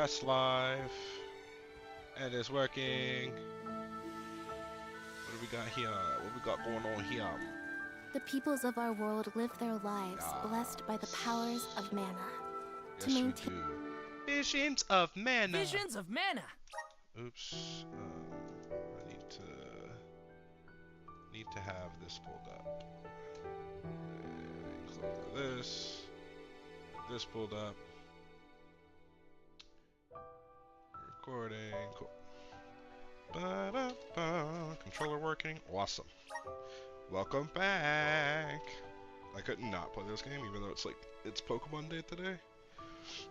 press live. And it's working. What do we got here? What we got going on here? The peoples of our world live their lives blessed by the powers of mana. Yes, we do. Visions of mana. Visions of mana. Oops. I need to have this pulled up. Close this pulled up. Recording. Cool. Ba-da-ba. Controller working. Awesome. Welcome back. I couldn't not play this game, even though it's Pokemon Day today.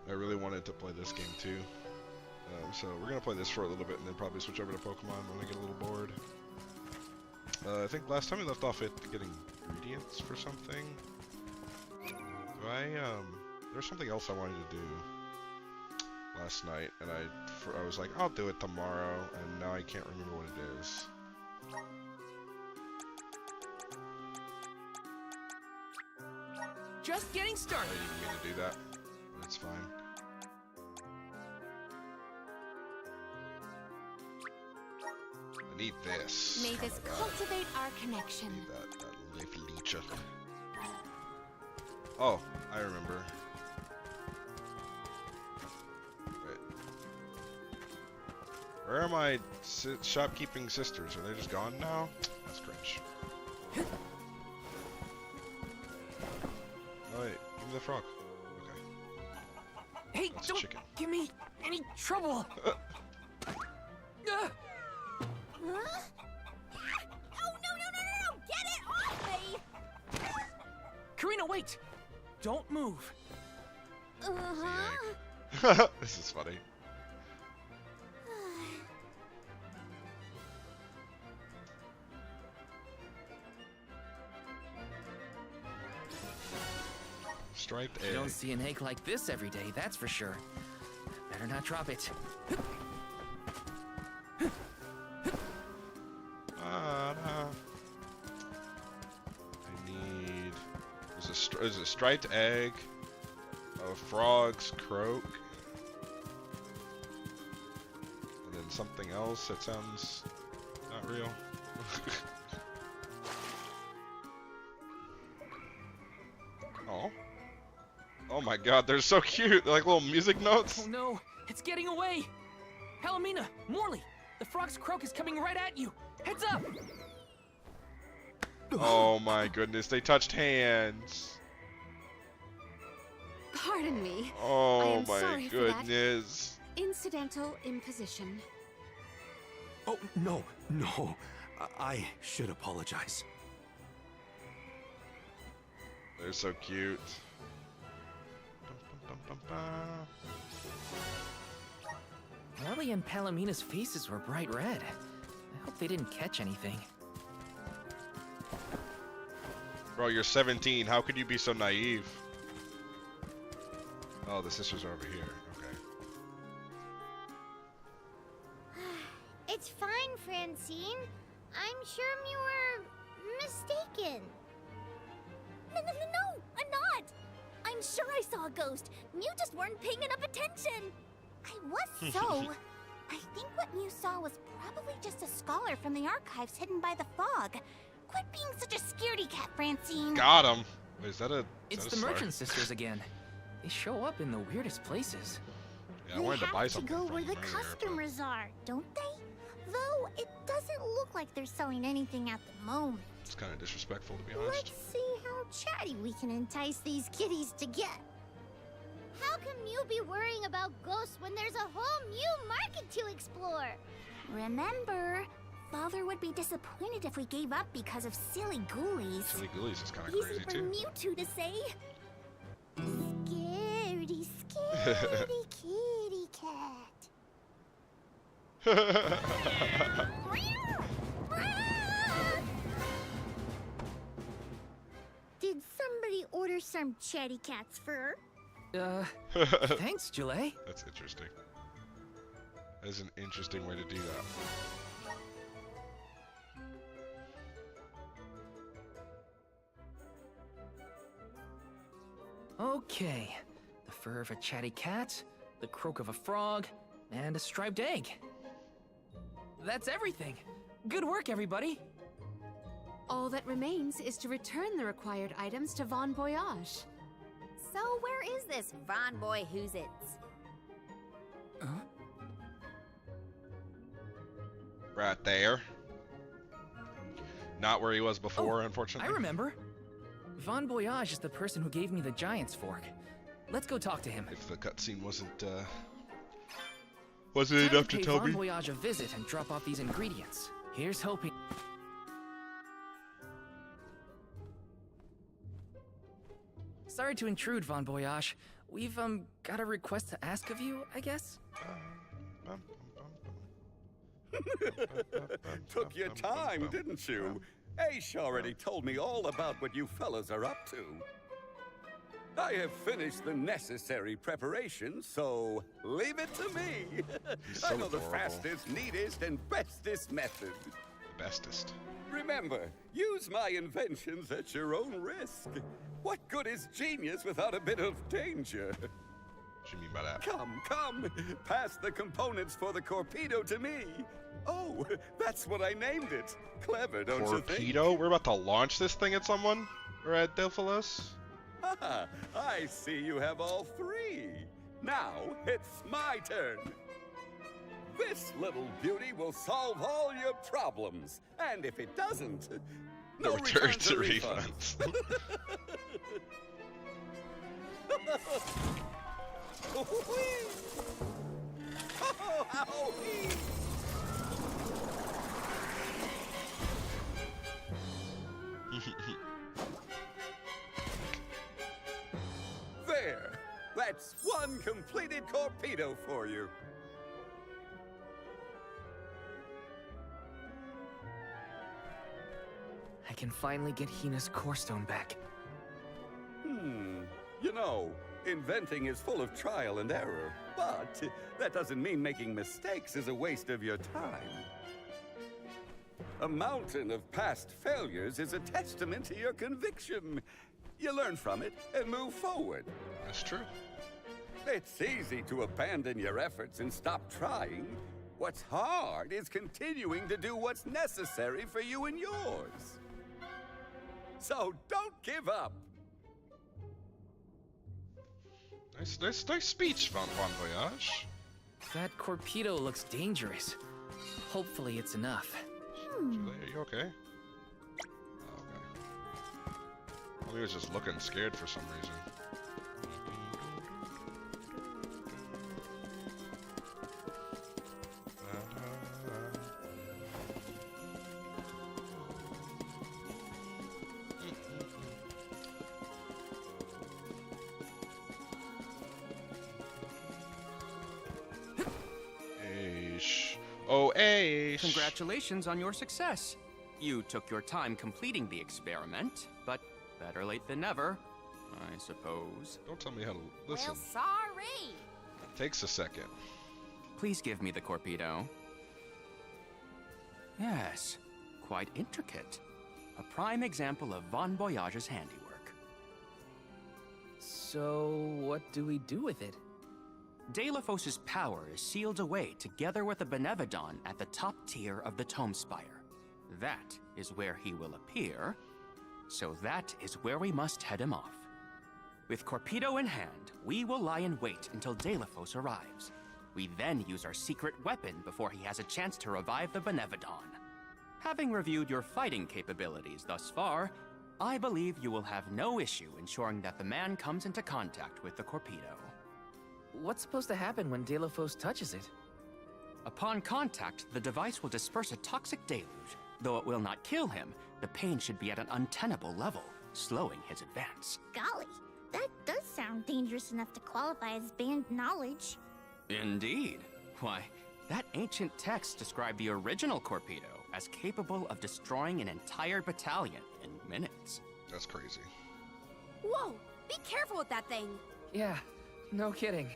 I really wanted to play this game too. So we're gonna play this for a little bit and then probably switch over to Pokemon when I get a little bored. I think last time we left off at getting ingredients for something. There's something else I wanted to do last night, and I was like, I'll do it tomorrow, and now I can't remember what it is. Just getting started. I didn't mean to do that. It's fine. I need this. May this cultivate our connection. I need that leaf leecha. Oh, I remember. Wait. Where are my shopkeeping sisters? Are they just gone now? That's cringe. Oh wait, give me the frog. Okay. Hey, That's don't chicken. give me any trouble. Huh? Oh, no! Get it off me! Karina, wait! Don't move. Uh-huh. This is funny. Striped egg. You don't see an egg like this every day, that's for sure. Better not drop it. I need. There's a striped egg. A frog's croak. And then something else that sounds not real. Oh. Oh my god, they're so cute. They're like little music notes. Oh no, it's getting away. Palomina, Morley, the frog's croak is coming right at you. Heads up! Oh my goodness, they touched hands. Pardon me. I Oh am my sorry for that. goodness. Incidental imposition. Oh, no. I should apologize. They're so cute. Bum, bum, bum, bum. Morley and Palomina's faces were bright red. I hope they didn't catch anything. Bro, you're 17. How could you be so naive? Oh, the sisters are over here. Okay. It's fine, Francine. I'm sure you were mistaken. No, I'm not! I'm sure I saw a ghost. You just weren't paying enough attention. I was so. I think what you saw was probably just a scholar from the archives hidden by the fog. Quit being such a scaredy cat, Francine. Got him. Wait, is that a? It's is the that a merchant sisters again. They show up in the weirdest places. Yeah, I wanted to buy have to something go from where the them earlier, customers are, don't they? Though it doesn't look like they're selling anything at the moment. It's kind of disrespectful, to be Let's honest. see how chatty we can entice these kitties to get. How can you be worrying about ghosts when there's a whole new market to explore? Remember, Father would be disappointed if we gave up because of silly ghoulies. Silly Ghoulies is kind of Easy crazy for too. Mewtwo to say. Scaredy kitty cat. Did somebody order some chatty cat's fur? Thanks, Julie. That's interesting. That's an interesting way to do that. Okay, the fur of a chatty cat, the croak of a frog, and a striped egg. That's everything. Good work, everybody. All that remains is to return the required items to Von Voyage. So where is this Von Boy Who's-Its? Right there. Not where he was before, I unfortunately. remember. Von Voyage is the person who gave me the Giant's Fork. Let's go talk to him. If the cutscene wasn't Time enough to pay tell Von me. Voyage a visit and drop off these ingredients. Here's hoping. Sorry to intrude, Von Voyage. We've, got a request to ask of you, I guess? Took your time, didn't you? Aish already told me all about what you fellas are up to. I have finished the necessary preparations, so leave it to me. So I know the adorable. fastest, neatest, and bestest method. Bestest. Remember, use my inventions at your own risk. What good is genius without a bit of danger? What do you mean by that? Come, pass the components for the torpedo to me. Oh, that's what I named it. Clever, don't you think? Torpedo? We're about to launch this thing at someone? Or at Delphilos? Ah, I see you have all three. Now, it's my turn. This little beauty will solve all your problems. And if it doesn't, no returns or refunds. Oh, owie. There! That's one completed torpedo for you. I can finally get Hina's core stone back. You know, inventing is full of trial and error, but that doesn't mean making mistakes is a waste of your time. A mountain of past failures is a testament to your conviction. You learn from it and move forward. That's true. It's easy to abandon your efforts and stop trying. What's hard is continuing to do what's necessary for you and yours. So don't give up. Nice speech, Von Voyage. That torpedo looks dangerous. Hopefully it's enough. Are you okay? Oh, okay. Well, he was just looking scared for some reason. Aish. Oh, Aish. Congratulations on your success. You took your time completing the experiment, but better late than never, I suppose. Don't tell me how to listen. Well, sorry. Takes a second. Please give me the torpedo. Yes, quite intricate. A prime example of Von Voyage's handiwork. So, what do we do with it? Delafos's power is sealed away together with the Benevodon at the top tier of the Tome Spire. That is where he will appear, so that is where we must head him off. With Torpedo in hand, we will lie in wait until Delafos arrives. We then use our secret weapon before he has a chance to revive the Benevodon. Having reviewed your fighting capabilities thus far, I believe you will have no issue ensuring that the man comes into contact with the Torpedo. What's supposed to happen when Delafos touches it? Upon contact, the device will disperse a toxic deluge. Though it will not kill him, the pain should be at an untenable level, slowing his advance. Golly, that does sound dangerous enough to qualify as banned knowledge. Indeed. Why, that ancient text described the original Torpedo as capable of destroying an entire battalion in minutes. That's crazy. Whoa! Be careful with that thing. Yeah, no kidding.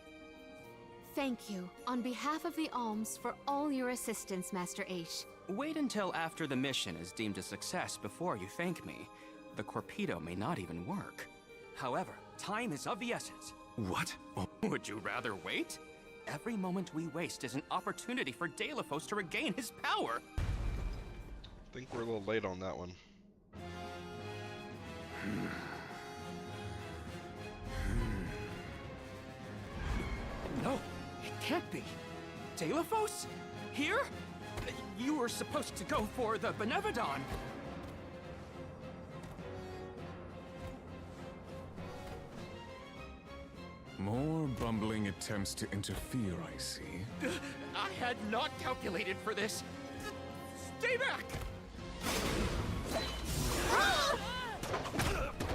Thank you, on behalf of the Alms, for all your assistance, Master Aish. Wait until after the mission is deemed a success before you thank me. The Torpedo may not even work. However, time is of the essence. What? Oh, Would you rather wait? every moment we waste is an opportunity for Deilophos to regain his power. I think we're a little late on that one. No, it can't be. Deilophos? Here? You were supposed to go for the Benevodon. More bumbling attempts to interfere, I see. I had not calculated for this. Stay back!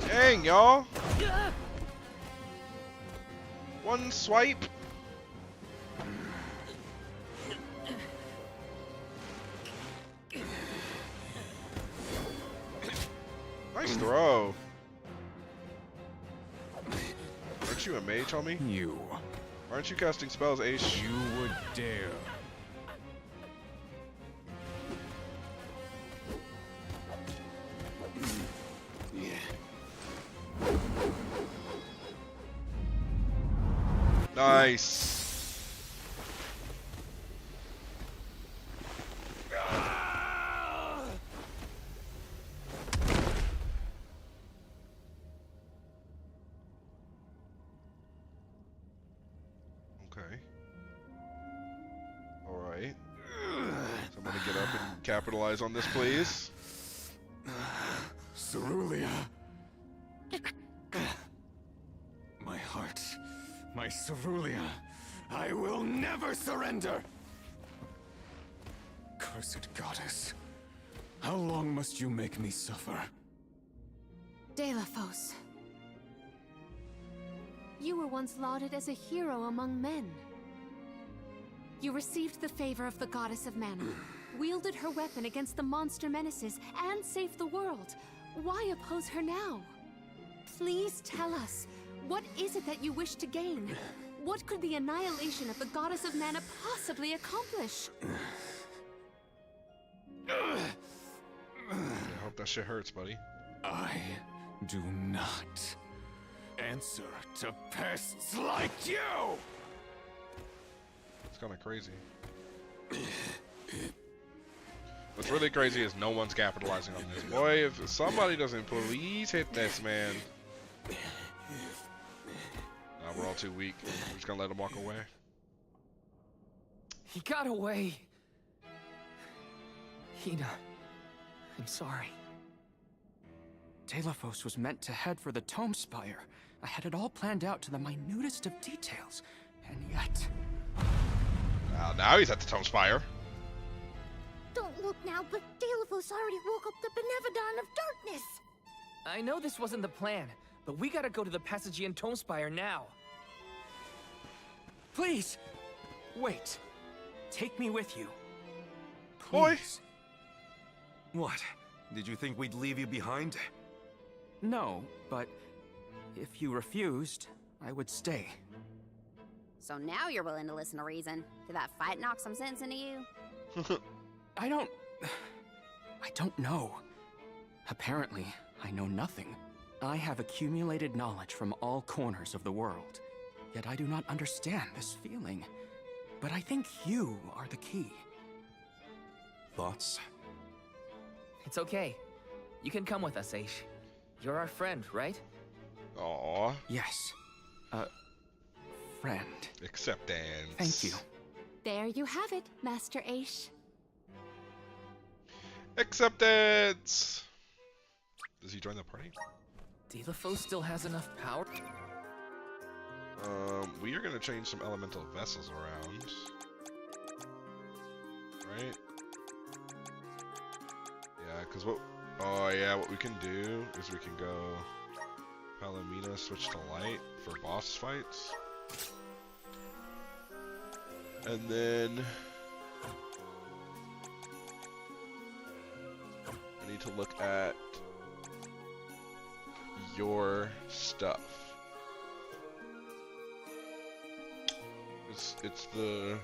Dang, y'all! One swipe. Nice throw. Aren't you a mage, homie? You. Aren't you casting spells, Ace? You would dare. Nice. Okay. Alright. Somebody get up and capitalize on this, please. Cerulia. My heart. My Cerulia. I will never surrender! Cursed goddess. How long must you make me suffer? Deilophos. You were once lauded as a hero among men. You received the favor of the goddess of mana, wielded her weapon against the monster menaces, and saved the world. Why oppose her now? Please tell us, what is it that you wish to gain? What could the annihilation of the goddess of mana possibly accomplish? I hope that shit hurts, buddy. I do not answer to pests like you! It's kind of crazy. What's really crazy is no one's capitalizing on this. Boy, if somebody doesn't please hit this, man. Nah, we're all too weak. We're just gonna let him walk away. He got away. Hina, I'm sorry. Deilophos was meant to head for the Tome Spire. I had it all planned out to the minutest of details, and yet... Now he's at the Tome Spire. Don't look now, but Deilophos already woke up the Benevodon of Darkness. I know this wasn't the plan, but we gotta go to the Passagian Tome Spire now. Please! Wait. Take me with you. Boy. Please. What? Did you think we'd leave you behind? No, but if you refused, I would stay. So now you're willing to listen to reason. Did that fight knock some sense into you? I don't know. Apparently, I know nothing. I have accumulated knowledge from all corners of the world. Yet I do not understand this feeling. But I think you are the key. Thoughts? It's okay. You can come with us, Aish. You're our friend, right? Aww. Yes. Friend. Acceptance. Thank you. There you have it, Master Aish. Acceptance! Does he join the party? Deilophos still has enough power? We are gonna change some elemental vessels around. Right? Yeah, cause what... Oh yeah, what we can do is we can go... Palomino, switch to light for boss fights. And then... I need to look at your stuff. It's the...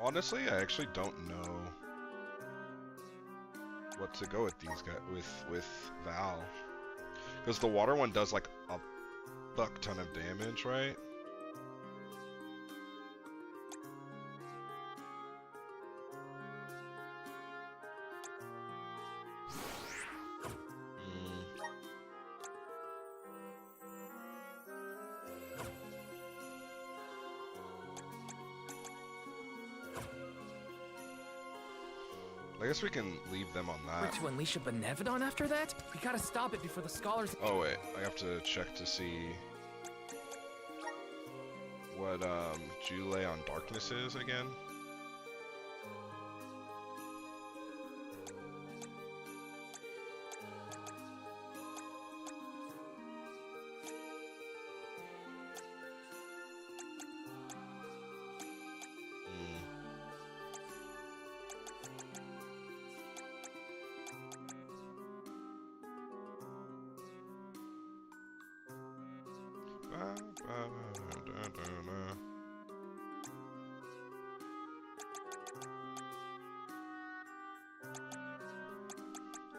Honestly, I actually don't know what to go with these guys with Val, because the water one does like a fuck ton of damage, right? I guess we can leave them on We're that. to unleash a Benevodon after that? We gotta stop it before the scholars... Oh wait, I have to check to see what Jule on Darkness is again.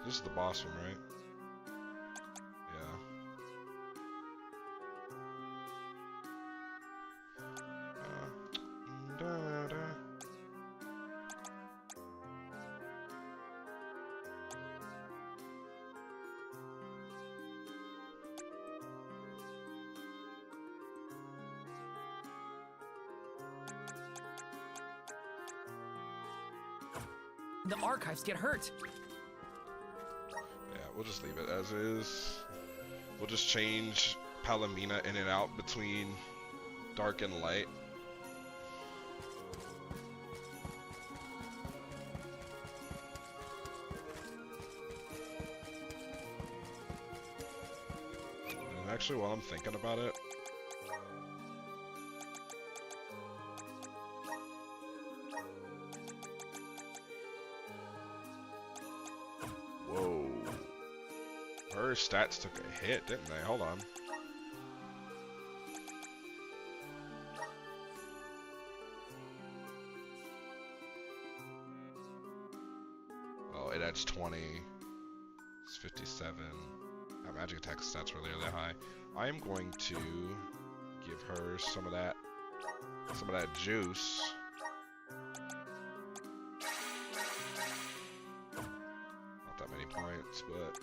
This is the boss one, right? Yeah. The archives get hurt. Yeah, we'll just leave it as is. We'll just change Palomina in and out between dark and light. And actually, while I'm thinking about it, whoa. Her stats took a hit, didn't they? Hold on. Oh, it adds 20. It's 57. That magic attack stats really high. I am going to give her some of that juice. Not that many points, but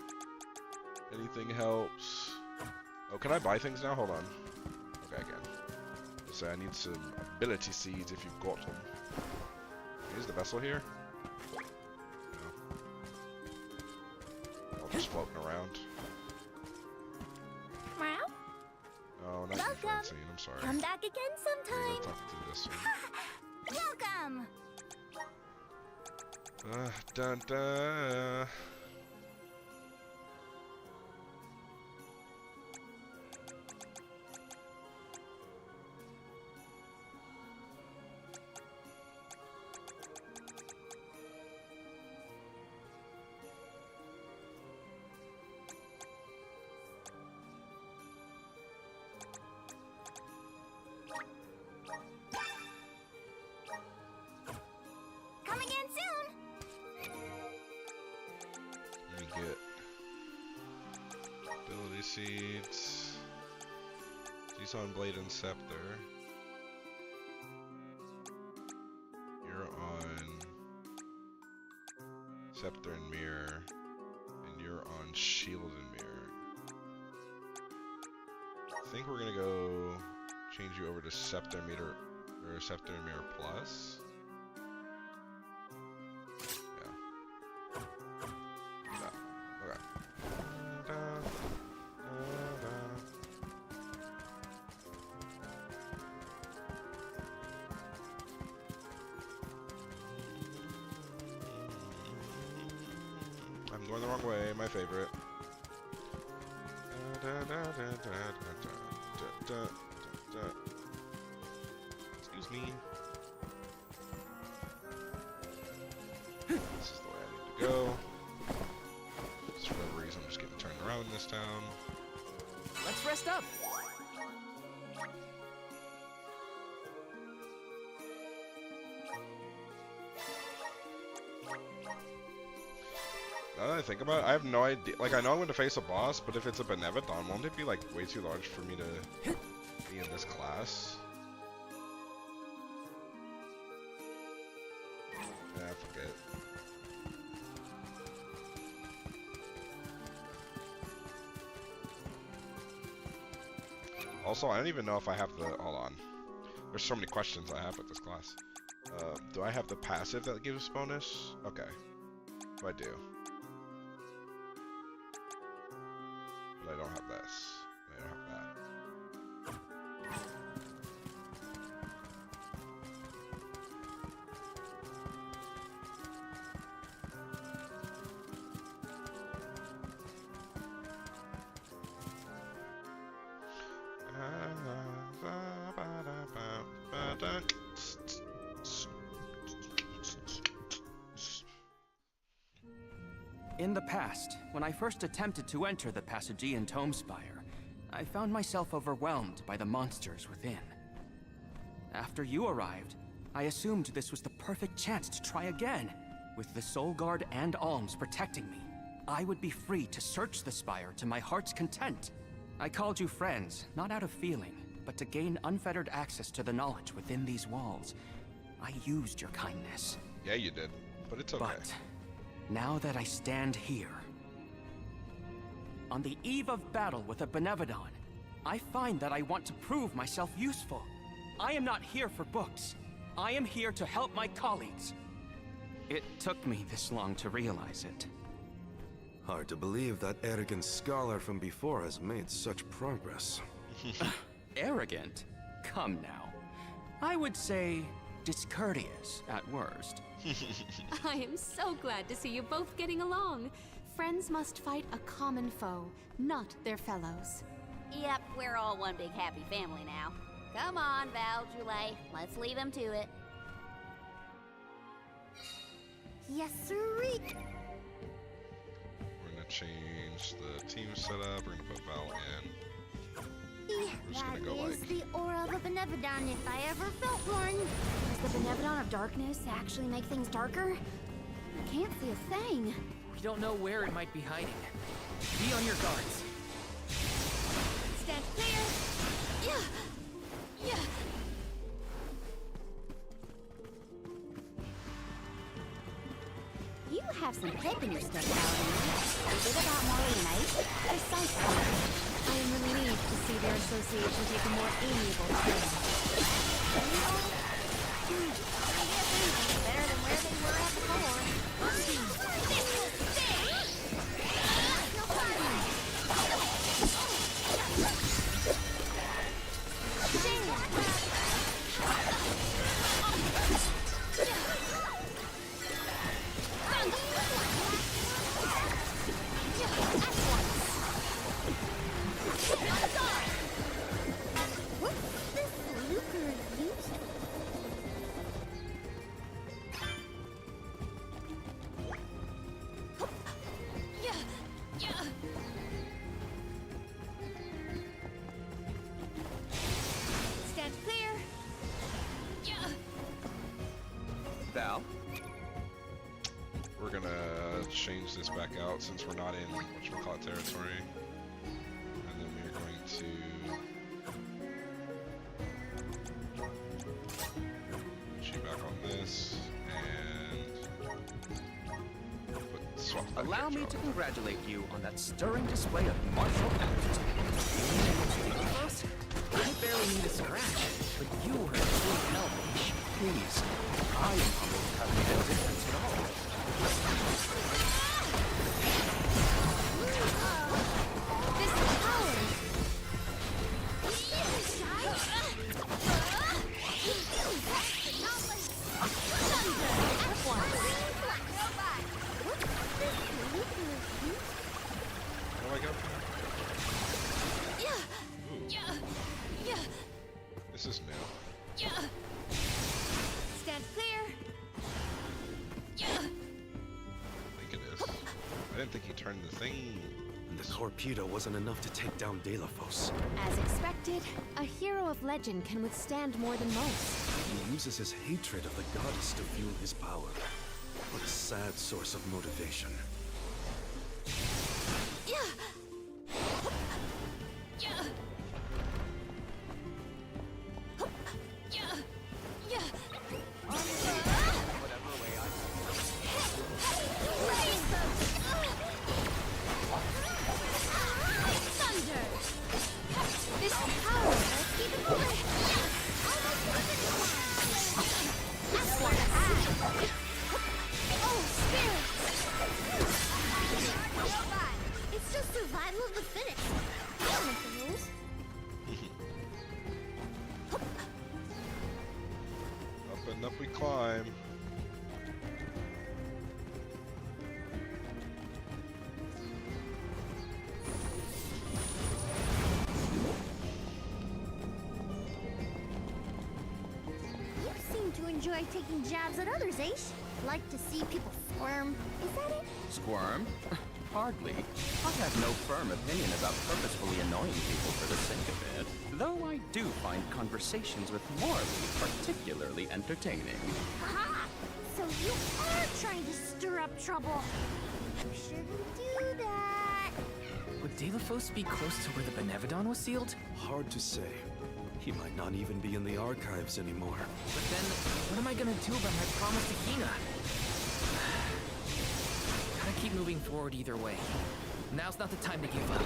anything helps. Oh, can I buy things now? Hold on. Okay, I can. So I need some ability seeds if you've got them. Is the vessel here? No. All just floating around. Meow. Oh, not you, Welcome. Francine. I'm sorry. Come back again I sometime. gotta talk to this one. Welcome. Dun dun. Come again soon. Let me get ability seeds. Season Blade and Scepter. You're on Scepter and Mirror, and you're on Shield and Mirror. I think we're gonna go change you over to Scepter Meter or Scepter and Mirror Plus. I'm going the wrong way, my favorite. Excuse me. This is the way I need to go. Just for whatever reason, I'm just getting turned around in this town. Let's rest up. think about it, I have no idea. Like, I know I'm going to face a boss, but if it's a Benevodon, won't it be, like, way too large for me to be in this class? Yeah, forget it. Also, I don't even know if I have the... Hold on. There's so many questions I have with this class. Do I have the passive that gives bonus? Okay. I do. But I don't have this. I don't have that. In the past, when I first attempted to enter the Passagean Tome Spire, I found myself overwhelmed by the monsters within. After you arrived, I assumed this was the perfect chance to try again. With the Soul Guard and Alms protecting me, I would be free to search the Spire to my heart's content. I called you friends, not out of feeling, but to gain unfettered access to the knowledge within these walls. I used your kindness. Yeah, you did. But it's okay. But now that I stand here, on the eve of battle with a Benevodon, I find that I want to prove myself useful. I am not here for books. I am here to help my colleagues. It took me this long to realize it. Hard to believe that arrogant scholar from before has made such progress. Arrogant? Come now. I would say discourteous at worst. I am so glad to see you both getting along. Friends must fight a common foe, not their fellows. Yep, we're all one big happy family now. Come on, Val, Julie, let's leave him to it. Yes, sirree. We're gonna change the team setup. We're gonna put Val in. We're just That gonna go is like... the aura of a Benevodon if I ever felt one. Does the Benevodon of Darkness actually make things darker? I can't see a thing. We don't know where it might be hiding. Be on your guards. Stand clear! Yeah! Yeah! You have some pep in your step, Paladin. Is it about Molly tonight? Precisely. I am relieved to see their association take a more amiable turn. Better than where they were at before. Stand clear! Val? We're gonna change this back out since we're not in whatchamacallit territory. And then we're going to... put you back on this, and... swap that Allow me character to on. congratulate you on that stirring display of martial aptitude. I barely need a scratch, but you were a true help. Please, I am humbled to have made a difference at all. This power! What do I got for that? Ooh, this is new. Stand clear! I think it is. I didn't think he turned the thing. And the torpedo wasn't enough to take down Delafos. As expected, a hero of legend can withstand more than most. He uses his hatred of the goddess to fuel his power. What a sad source of motivation. enjoy taking jabs at others, Aish. Like to see people squirm. Is that it? Squirm? Hardly. I have no firm opinion about purposefully annoying people for the sake of it, though I do find conversations with Morley particularly entertaining. Aha! So you are trying to stir up trouble. You shouldn't do that. Would Delafos be close to where the Benevodon was sealed? Hard to say. He might not even be in the archives anymore. But then, what am I gonna do about my promise to Hina? Gotta keep moving forward either way. Now's not the time to give up.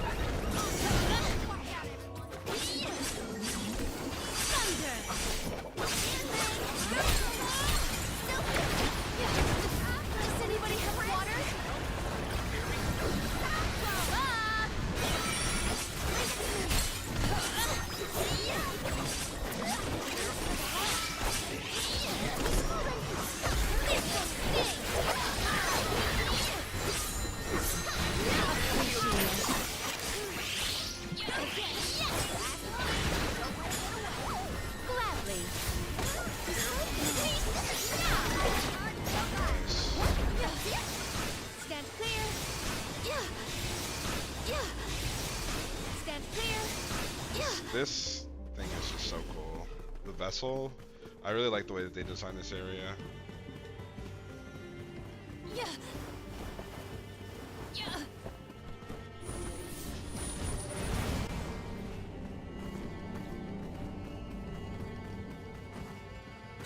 Does anybody have water? Gladly. Stand clear. Stand clear. This thing is just so cool. The vessel, I really like the way that they designed this area.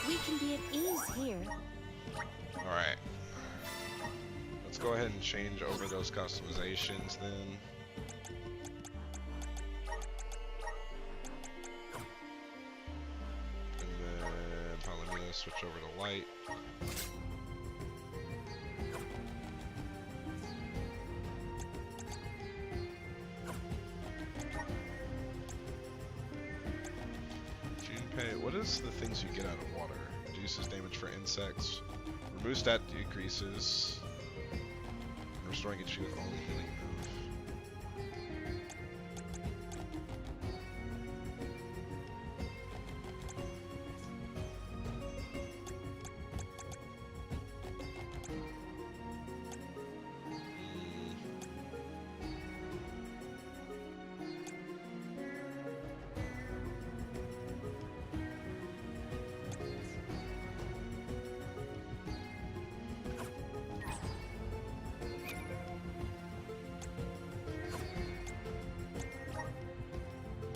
We can be at ease here. Alright. Let's go ahead and change over those customizations then. And then Palomino switch over to light. Junpei, what is the things you get out of water? Reduces damage for insects. Remove stat decreases. Restoring HP with only healing move.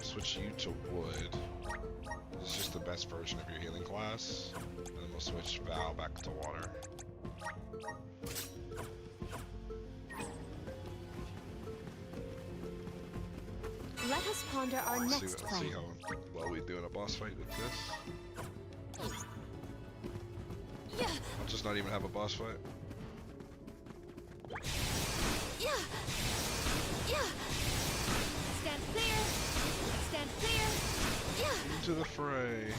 Switch you to wood. This is just the best version of your healing class. And then we'll switch Val back to water. Let us ponder our Let's next see plan. how well we do in a boss fight with this. I'll just not even have a boss fight. Stand clear. Stand clear. Into the fray.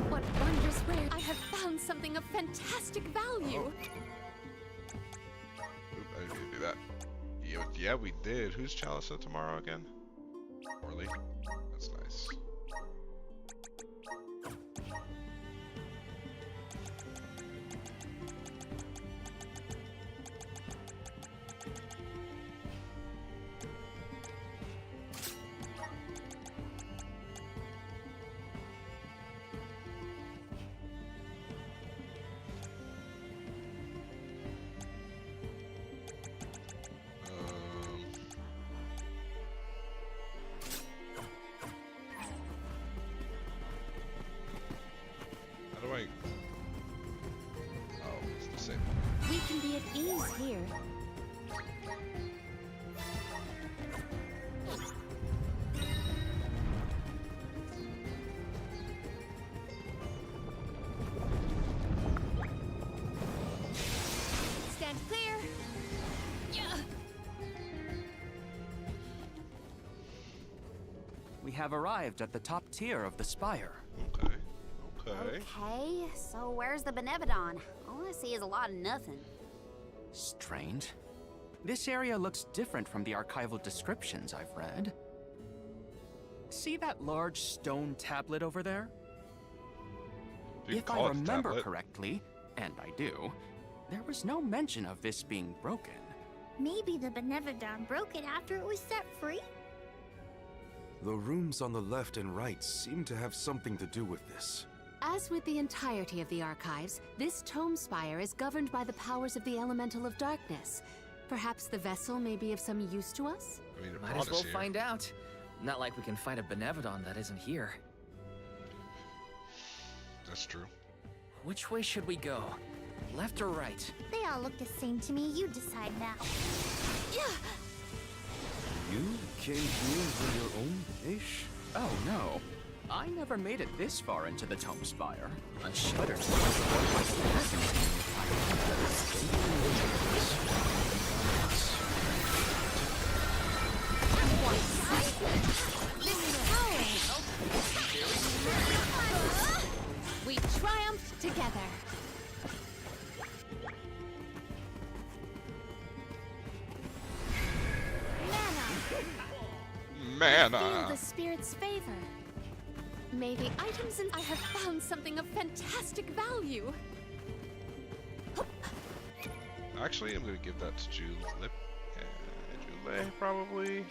What wondrous rare! I have found something of fantastic value. Oop, I didn't mean to do that. Yeah, we did. Who's Chalisa tomorrow again? Orly. That's nice. How do I... Oh, it's the same. We can be at ease here. Stand clear. We have arrived at the top tier of the spire. Okay. Okay. Okay, so where's the Benevodon? All I see is a lot of nothing. Strange. This area looks different from the archival descriptions I've read. See that large stone tablet over there? You If can I call it the remember tablet. correctly, and I do, there was no mention of this being broken. Maybe the Benevodon broke it after it was set free? The rooms on the left and right seem to have something to do with this. As with the entirety of the archives, this tome spire is governed by the powers of the Elemental of Darkness. Perhaps the vessel may be of some use to us? I mean, it Might brought as well us here. find out. Not like we can find a Benevodon that isn't here. That's true. Which way should we go? Left or right? They all look the same to me. You decide now. You came here on your own, Ish? Oh no, I never made it this far into the Tome Spire. I shudder. We triumphed together. Feel Mana. the spirit's favor. May the items I have found something of fantastic value. Actually, I'm gonna give that to Julie, probably.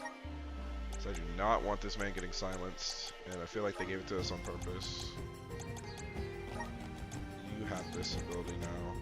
Because I do not want this man getting silenced, and I feel like they gave it to us on purpose. You have this ability now.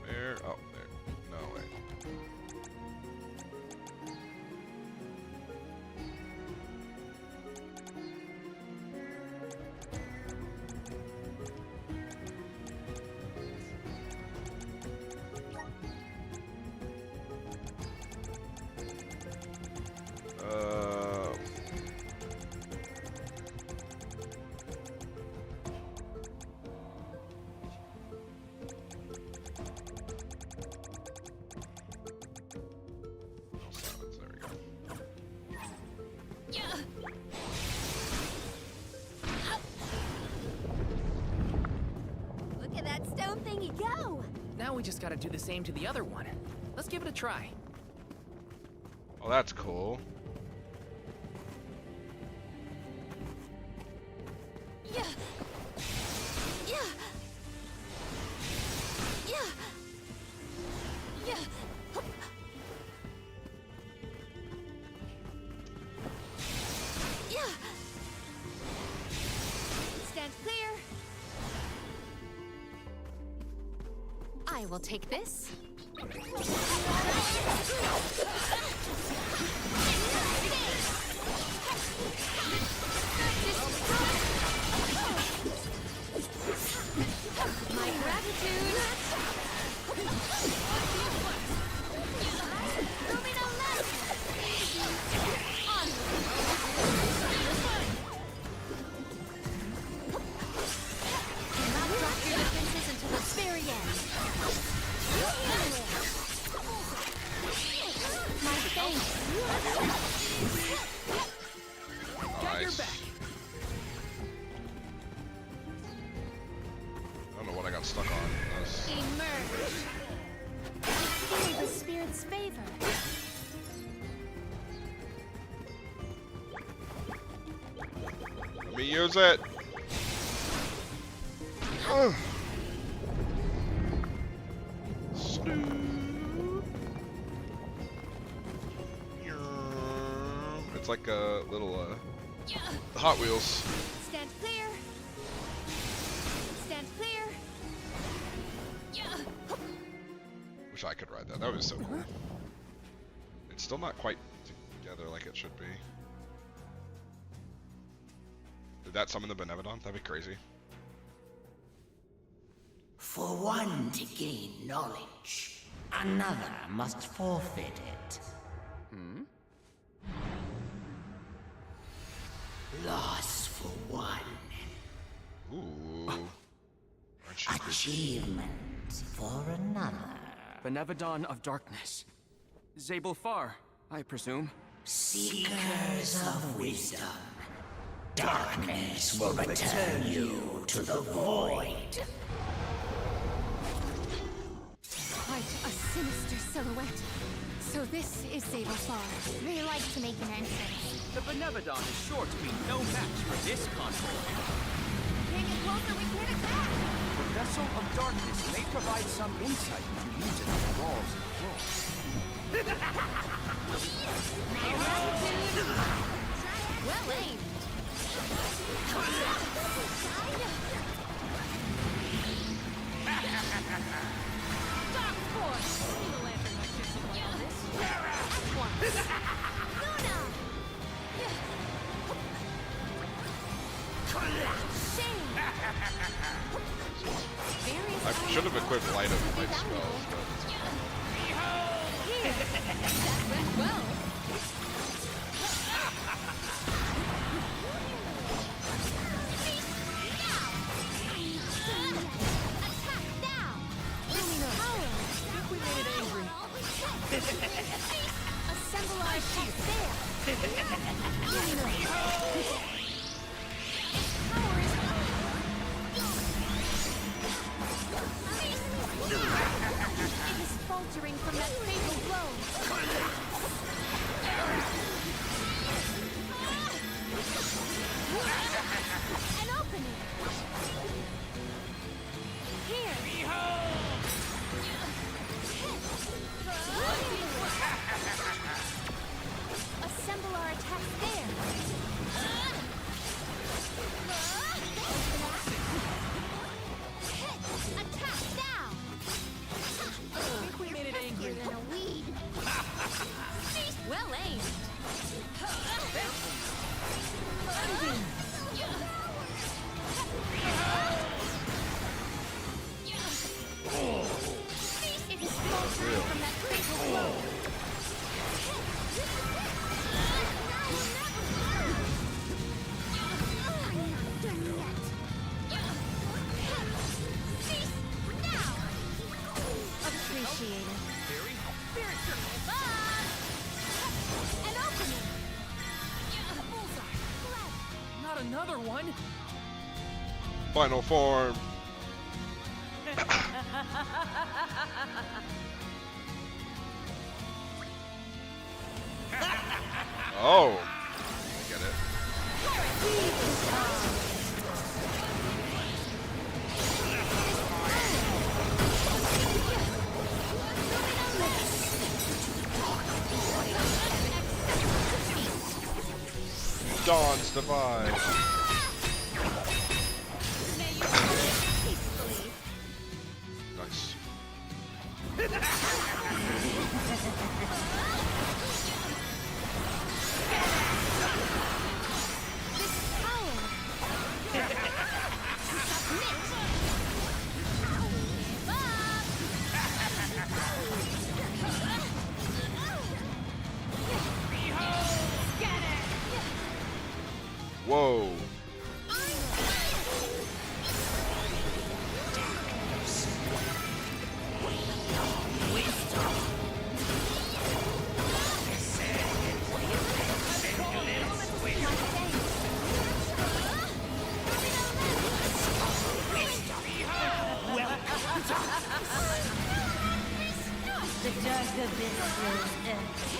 There. Oh, there. No way. Silence, there we go. Look at that stone thingy go! Now we just gotta do the same to the other one. Let's give it a try. Oh, that's cool. Yeah. Yeah. Yeah. Yeah. Hup. Yeah. Stand clear. I will take this. My gratitude. Cannot drop your defenses until the very end. My thanks. Got your Nice. back. I don't know what I got stuck on. That's... Emerge. Feel the spirit's favor. Let me use it. Ugh. Snoo. It's like a little Hot Wheels. Stand clear. Stand clear. Yeah. Wish I could ride that. That would be so cool. It's still not quite together like it should be. Did that summon the Benevodon? That'd be crazy. For one to gain knowledge, another must forfeit it. Loss for one. Ooh. Aren't you good? Achievement for another. Benevodon of Darkness. Zabel Far, I presume. Seekers of wisdom. Darkness will return you to the void. Quite a sinister silhouette. So this is Zabel Far. They like to make an entrance. The Benevodon is sure to be no match for this convoy. Can't get closer, we can't attack! The Vessel of Darkness may provide some insight into using the walls of the world. Well aimed. Dark Force! The lantern might do some light on this. At once. Luna! Shame! I should have equipped light of light spells, but Here! That went well. Attack now! We made it angry. Assemble our shield there! It is faltering from that fatal blow. An opening! Here! Assemble our attack there. Attack now! I think we made it angry. Than a weed. Well aimed! It is faltering from that fatal blow. Appreciated. An opening! Bullseye! Not another one. final form. Oh, I get it. Dawn's Divide. Nice. Whoa. The dark abyss grows empty.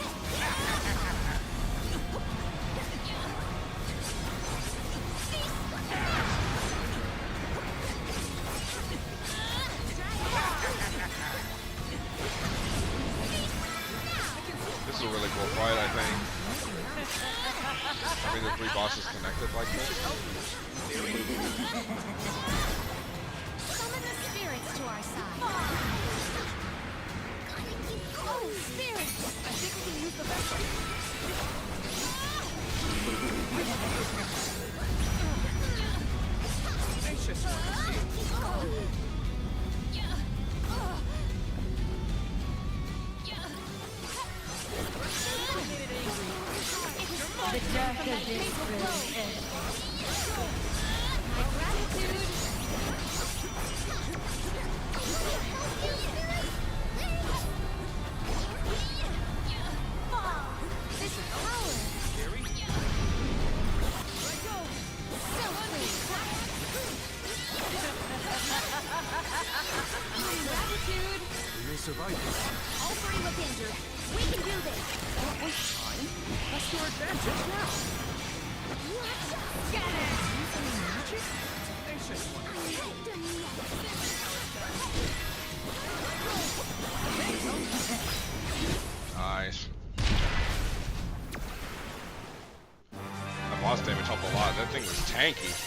This is a really cool fight, I think. Having the three bosses connected like this. Summon the spirits to our side. Oh, spirit! I think we can use the vessel. Anxious one to see. The dark abyss grows empty. advantage now. Get it! Nice. That boss damage helped a lot. That thing was tanky.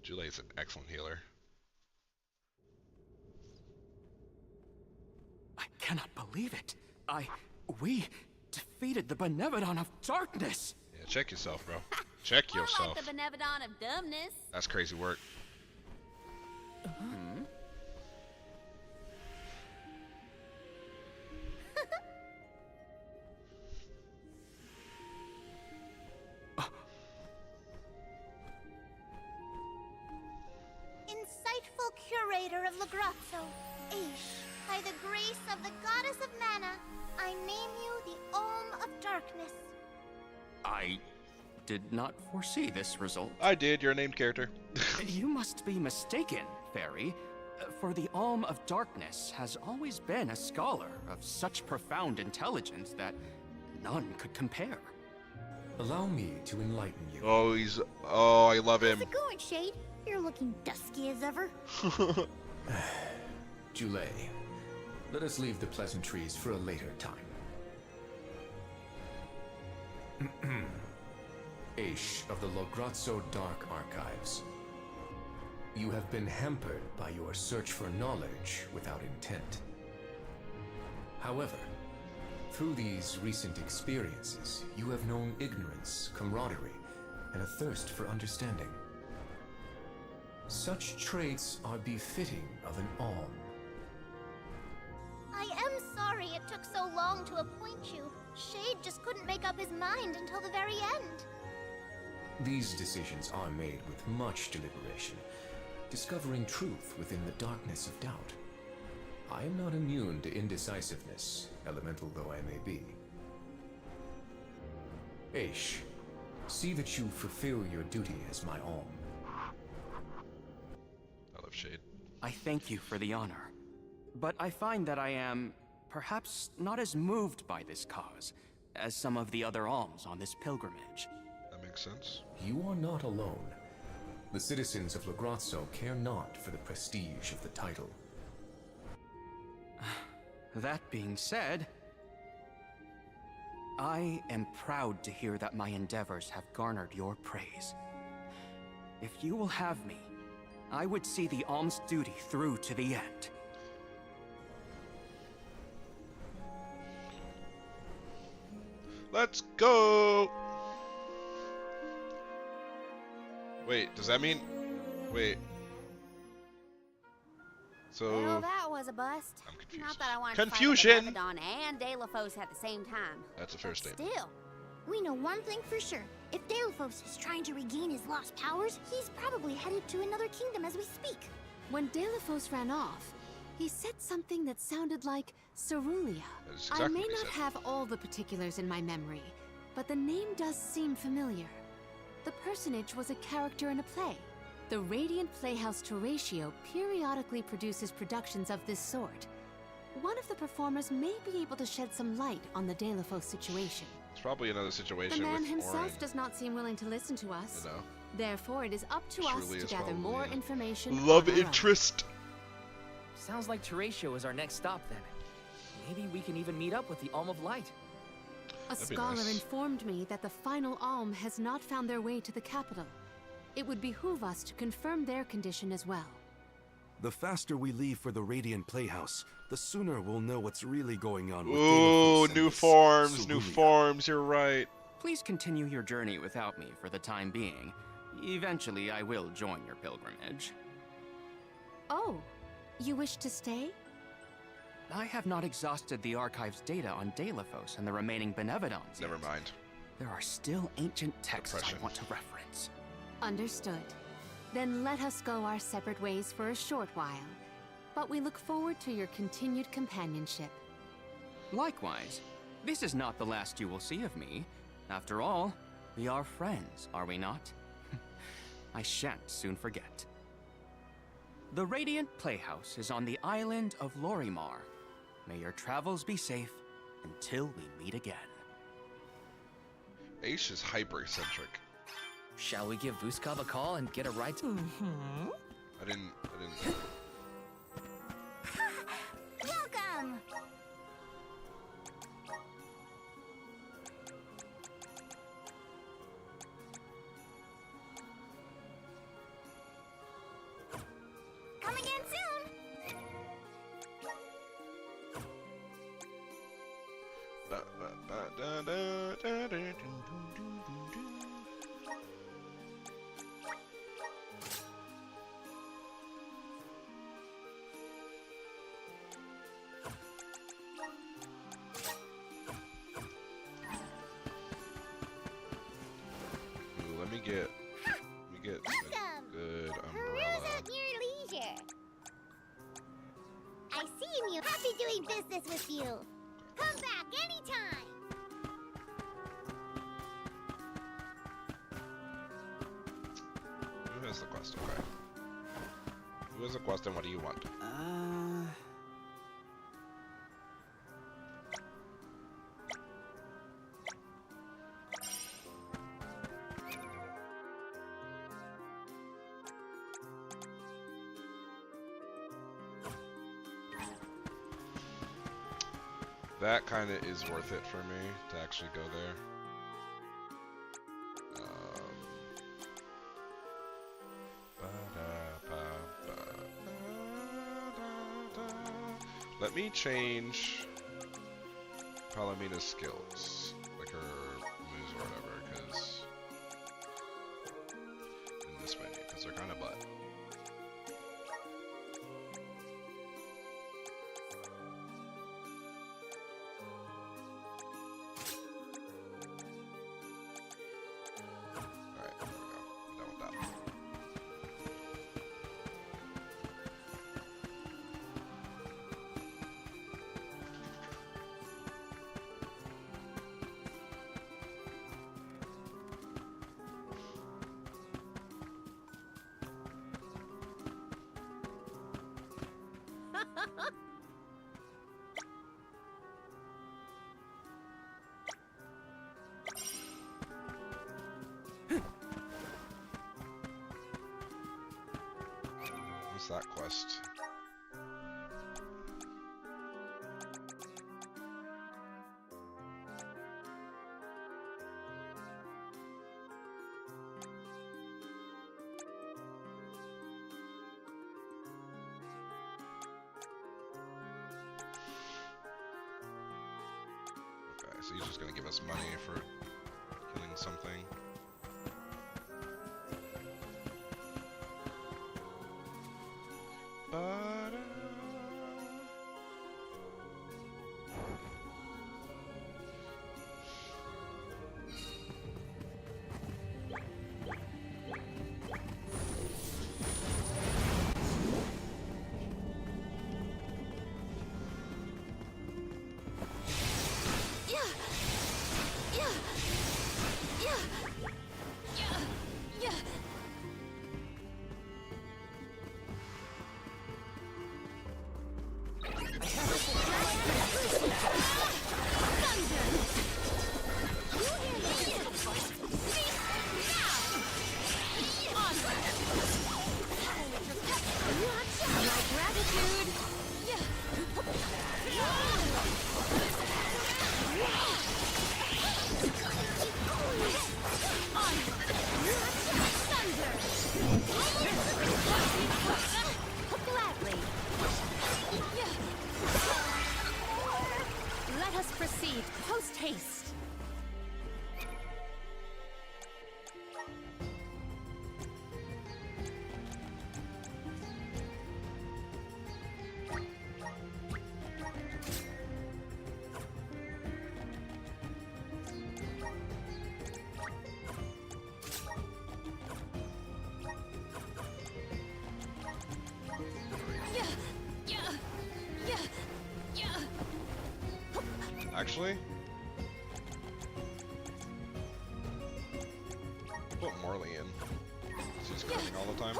Julay's an excellent healer. I cannot believe it. We defeated the Benevodon of Darkness. Yeah, check yourself, bro. Check More yourself. like the Benevodon of dumbness. That's crazy work. Insightful curator of Lagrazzo, Aish, by the grace of the goddess of mana, I name you the Olm of Darkness. I did not foresee this result. I did. You're a named character. You must be mistaken, Fairy. For the Alm of Darkness has always been a scholar of such profound intelligence that none could compare. Allow me to enlighten you. Oh, oh, I love him. How's it going, Shade? You're looking dusky as ever. Julay, let us leave the pleasantries for a later time. Aish of the Lograzzo Dark Archives. You have been hampered by your search for knowledge without intent. However, through these recent experiences, you have known ignorance, camaraderie, and a thirst for understanding. Such traits are befitting of an Alm. I am sorry it took so long to appoint you. Shade just couldn't make up his mind until the very end. These decisions are made with much deliberation, discovering truth within the darkness of doubt. I am not immune to indecisiveness, elemental though I may be. Aish, see that you fulfill your duty as my Alm. I love Shade. I thank you for the honor, but I find that I am perhaps not as moved by this cause as some of the other alms on this pilgrimage. That makes sense. You are not alone. The citizens of Lagrazzo care not for the prestige of the title. That being said, I am proud to hear that my endeavors have garnered your praise. If you will have me, I would see the alms duty through to the end. Let's go! Wait, does that mean... Wait. So... Well, that was a bust. I'm confused. Not that I wanted Confusion! to fight the Benevodon and Delafos at the same time. That's a fair statement. Still, we know one thing for sure. If Delafos is trying to regain his lost powers, he's probably headed to another kingdom as we speak. When Delafos ran off, he said something that sounded like Cerulia. That is exactly I may what he not said. have all the particulars in my memory, but the name does seem familiar. The personage was a character in a play. The Radiant Playhouse Toratio periodically produces productions of this sort. One of the performers may be able to shed some light on the Delafos situation. It's probably another The situation man with himself Orin, does not seem willing to listen to us. you know. Therefore, it is up to us Truly to is gather probably more a information. Love on our own. interest! Sounds like Teratio is our next stop then. Maybe we can even meet up with the Alm of Light. A That'd be scholar nice. informed me that the final Alm has not found their way to the capital. It would behoove us to confirm their condition as well. The faster we leave for the Radiant Playhouse, the sooner we'll know what's really going on with Ooh, Delafos and new this forms, new Cerulia. forms, you're right. Please continue your journey without me for the time being. Eventually, I will join your pilgrimage. Oh, you wish to stay? I have not exhausted the archive's data on Delafos and the remaining Benevodons Never yet. mind. There are still ancient texts Depression. I want to reference. Understood. Then let us go our separate ways for a short while. But we look forward to your continued companionship. Likewise, this is not the last you will see of me. After all, we are friends, are we not? I shan't soon forget. The Radiant Playhouse is on the island of Lorimar. May your travels be safe, until we meet again. Ace is hyper-eccentric. Shall we give Vuskov a call and get a ride to... I didn't... Welcome! Come again soon! Ooh, let me get Welcome! a good Peruse umbrella. at your leisure. I see you. Happy doing business with you. Come back anytime. Who has the quest? Okay. Who has the quest and what do you want? That kind of is worth it for me to actually go there. Let me change Palomina's skills, like her moves or whatever, because in this menu, because they're kind of butt. Alright, there we go. I'm done with that. What's that quest? Okay, so he's just gonna give us money for killing something. Let us proceed post haste. Actually, put Morley in. She's coming all the time.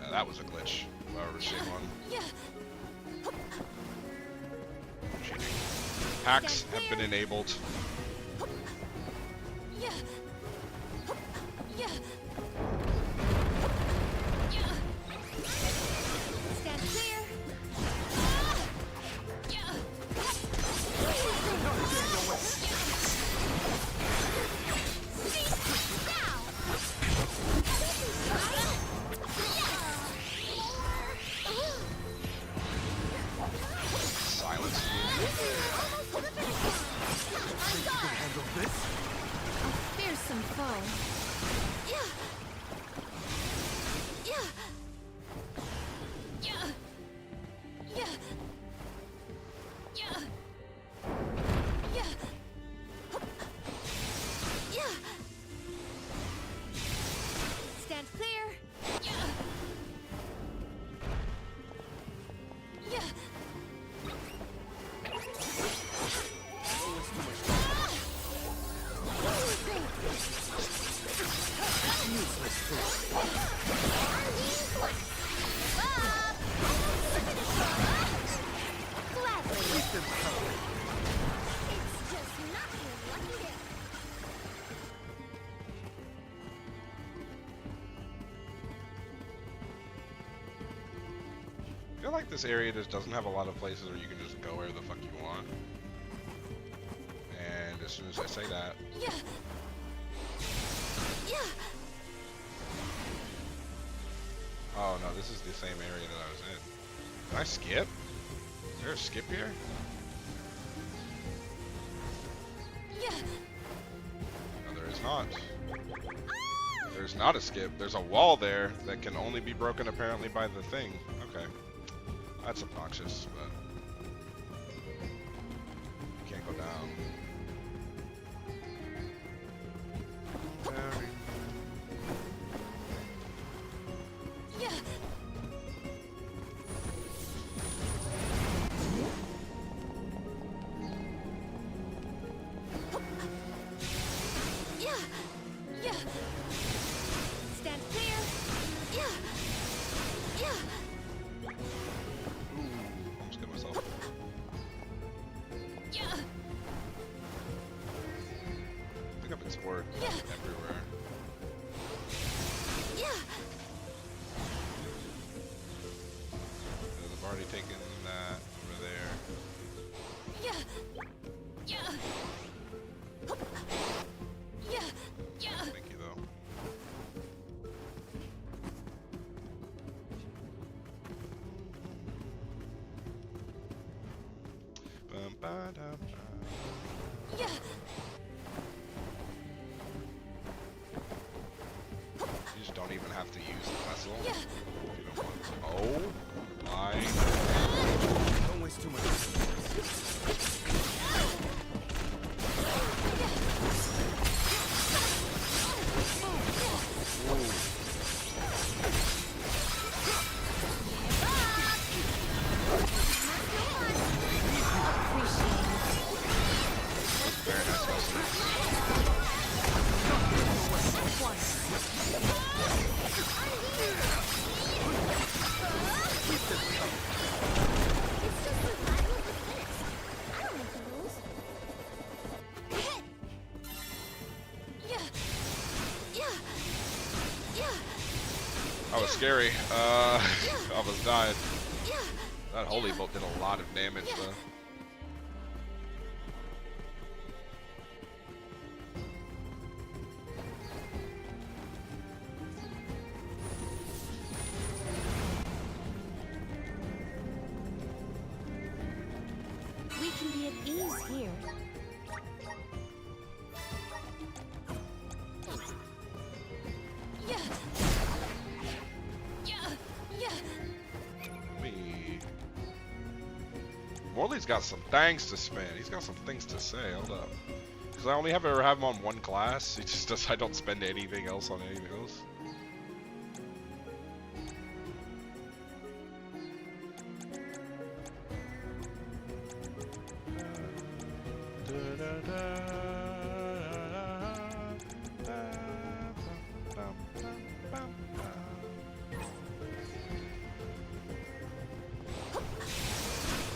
Yeah, that was a glitch. If I ever seen one. She Hacks have been enabled. Yeah. Yeah. Stand clear. Silence. Fearsome foe. Yeah. Yeah. Yeah. Yeah. Yeah. Yeah. Yeah. Stand clear. Yeah. Yeah. I feel like this area just doesn't have a lot of places where you can just go where the fuck you want. And as soon as I say that, Yeah. Yeah. oh no, this is the same area that I was in. Can I skip? Is there a skip here? Yeah. No, there is not. There's not a skip. There's a wall there that can only be broken apparently by the thing. Okay. That's obnoxious, but you can't go down. Yeah. Yeah. Yeah. Stand clear. Yeah. Yeah. Almost get myself. Yeah. I think I've been scored Yeah. everywhere. Yeah. I've already taken that over there. Yeah. Yeah. Yeah. Yeah. Thank you though. Bum, ba, da, ba. Yeah. You just don't even have to use the vessel Yeah. if you don't want to. Oh my. Don't waste too much time. Very nice vessel. It's just survival of the fittest. I don't make the rules. Yeah. Yeah. Yeah. That was scary. I almost died. Yeah. That holy bolt did a lot of damage though. We can be at ease here. Yeah. Yeah. Yeah. Me. Morley's got some things to spend. He's got some things to say. Hold up. Because I only ever have him on one class. He just does. I don't spend anything else on anything else.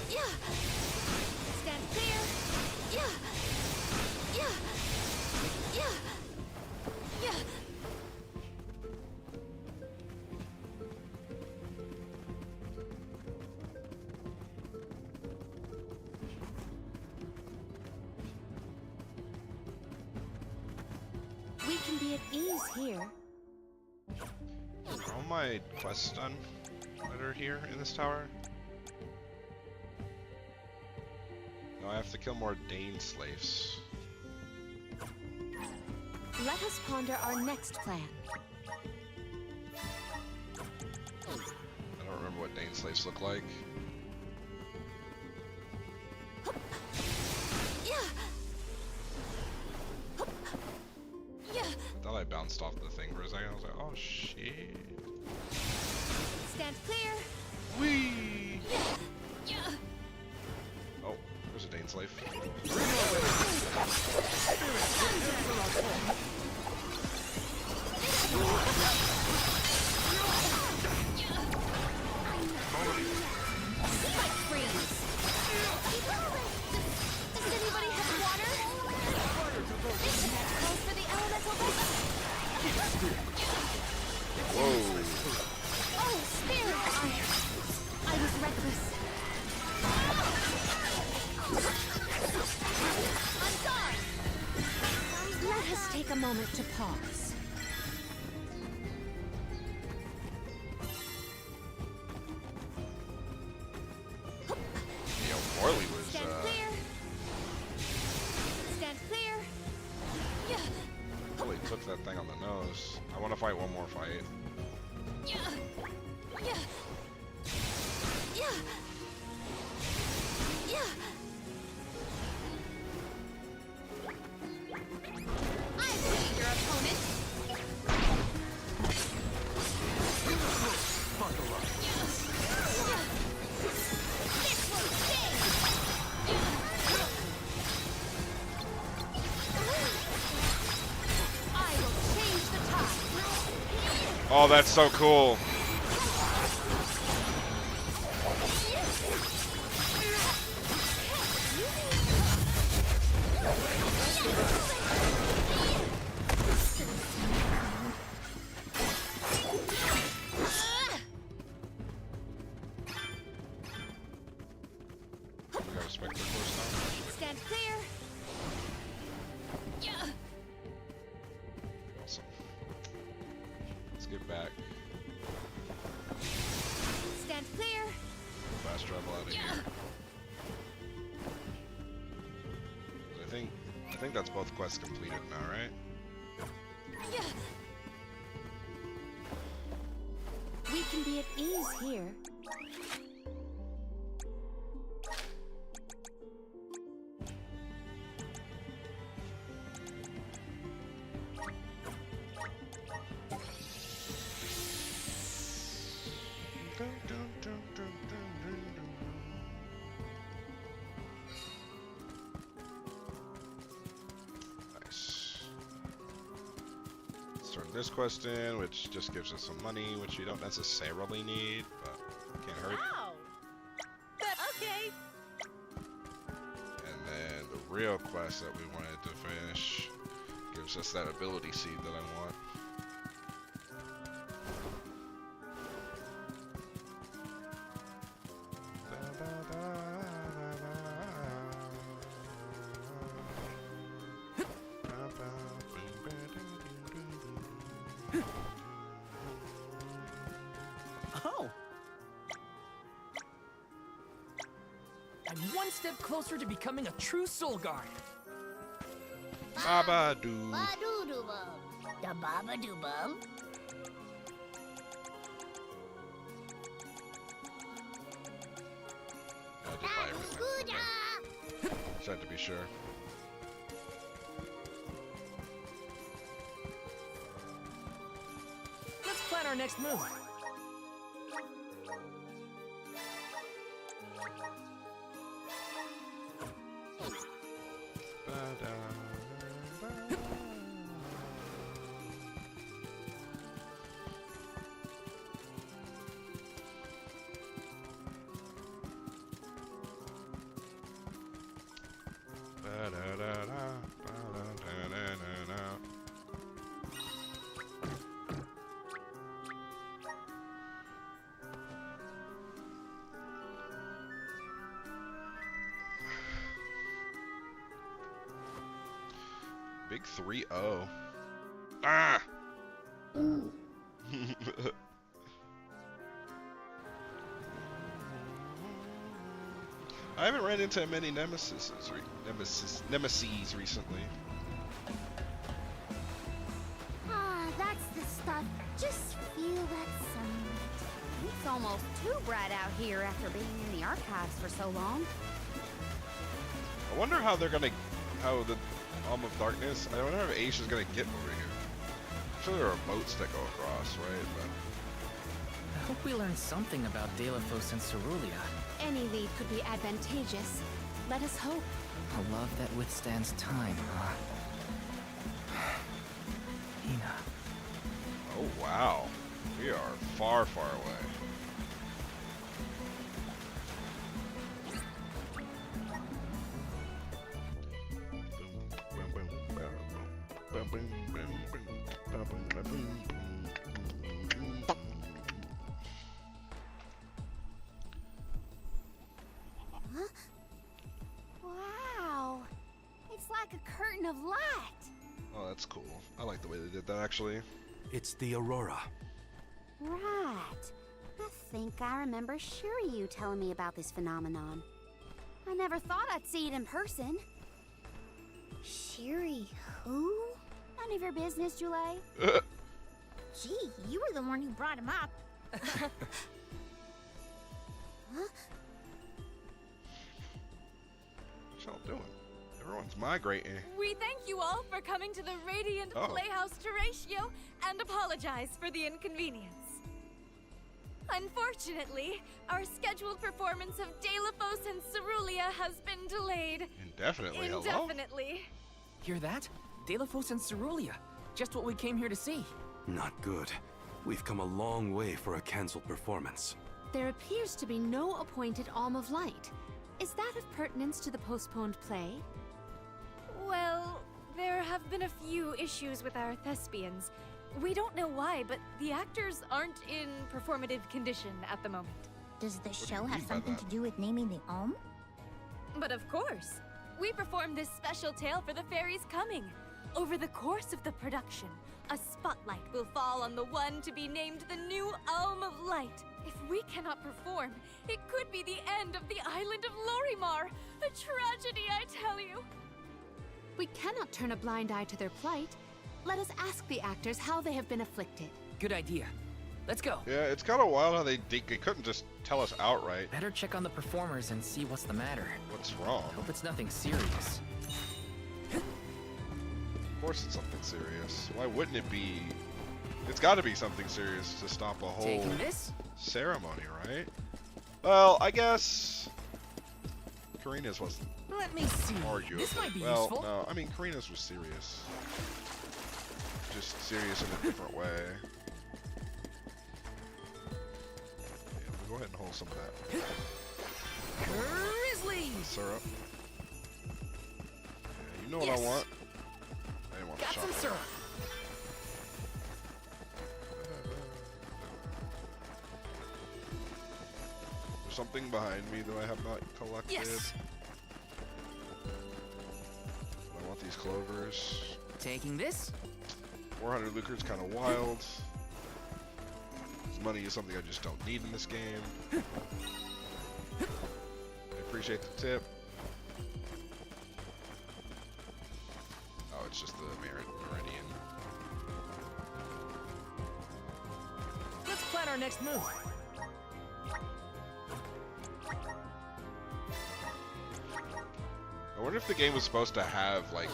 Yeah. Stand clear. be at ease here. Are all my quests done that are here in this tower? No, I have to kill more Dane slaves. Let us ponder our next plan. I don't remember what Dane slaves look like. I thought I bounced off the thing for a second. I was like, oh shit. Stand clear. Whee! Oh, there's a Dane slave. Does anybody have water? Isn't that close for the elemental vessel? Whoa. Oh, spirit! I was reckless. I'm sorry. Let us take a moment to pause. Yeah, Morley was, Stand clear. Stand clear. Morley took that thing on the nose. I want to fight one more fight. I see your opponent. Buckle up. This will sting. I will change the tide. Oh, that's so cool. We got a spectre course now. Stand clear. Awesome. Let's get back. Stand clear. Fast travel out of here. I think that's both quests completed now, right? We can be at ease here. Nice. Let's turn this quest in, which just gives us some money, which you don't necessarily need, but can't hurt. Wow. Okay. And then the real quest that we wanted to finish gives us that ability seed that I want. Oh! I'm one step closer to becoming a true soul guard. Baba-doo. Ba-doo-doo-bum. Da baba-doo-bum. I had to buy everything. Ba-doo-doo-da. Just had to be sure. Let's plan our next move. Big 3-0. Ah! I haven't ran into many nemesis recently. Ah, that's the stuff. Just feel that sunlight. It's almost too bright out here after being in the archives for so long. I wonder how they're gonna, how the Alm of Darkness, I wonder if Ace is gonna get over here. I'm sure there are boats that go across, right? But I hope we learn something about Delaphos and Cerulia. Any lead could be advantageous. Let us hope. A love that withstands time, huh? Hina. oh wow, we are far, far away. Wow. It's like a curtain of light. Oh, that's cool. I like the way they did that, actually. It's the Aurora. Right. I think I remember Shiryu telling me about this phenomenon. I never thought I'd see it in person. Shiri, who? None of your business, Julie. Gee, you were the one who brought him up. Huh? What's y'all doing? Everyone's migrating. We thank you all for coming to the Radiant Playhouse Terratio and apologize for the inconvenience. Unfortunately, our scheduled performance of Delaphos and Cerulia has been delayed. Indefinitely, hello? Indefinitely. Hear that? Delaphos and Cerulia. Just what we came here to see. Not good. We've come a long way for a cancelled performance. There appears to be no appointed Alm of Light. Is that of pertinence to the postponed play? Well, there have been a few issues with our thespians. We don't know why, but the actors aren't in performative condition at the moment. Does the do show you have mean by something that? to do with naming the Alm? But of course, we performed this special tale for the fairies coming. Over the course of the production, a spotlight will fall on the one to be named the new Alm of Light. If we cannot perform, it could be the end of the island of Lorimar. A tragedy, I tell you. We cannot turn a blind eye to their plight. Let us ask the actors how they have been afflicted. Good idea. Let's go. Yeah, it's kind of wild how they couldn't just tell us outright Better check on the performers and see what's the matter. what's wrong. Hope it's nothing serious. Of course it's something serious. Why wouldn't it be? It's got to be something serious to stop a whole Taking this? ceremony, right? Well, I guess Karina's wasn't Let me see. arguably. This might be well, useful. no, I mean Karina's was serious. Just serious in a different way. Yeah, we'll go ahead and hold some of that Grizzly! syrup. Yeah, you know what Yes. I want. I didn't want Got the some chocolate. syrup. There's something behind me that I have not collected. Yes. I want these clovers. Taking this? 400 lucre's kind of wild. This money is something I just don't need in this game. I appreciate the tip. Oh, it's just the Meridian. Let's plan our next move. I wonder if the game was supposed to have, like,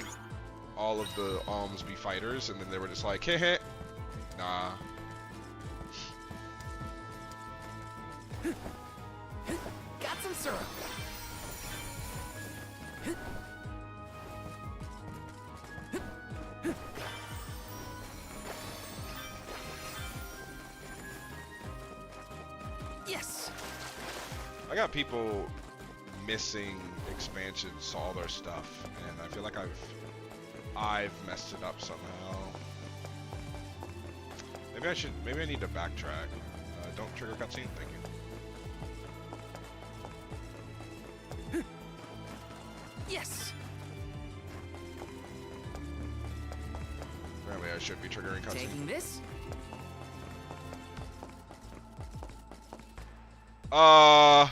all of the alms be fighters, and then they were just like, heh heh. Nah. Got some syrup. Yes. I got people missing expansions to all their stuff, and I feel like I've messed it up somehow. Maybe I need to backtrack. Don't trigger cutscene, thank you. Yes. Apparently I I should be triggering cutscene. Taking this? Huh?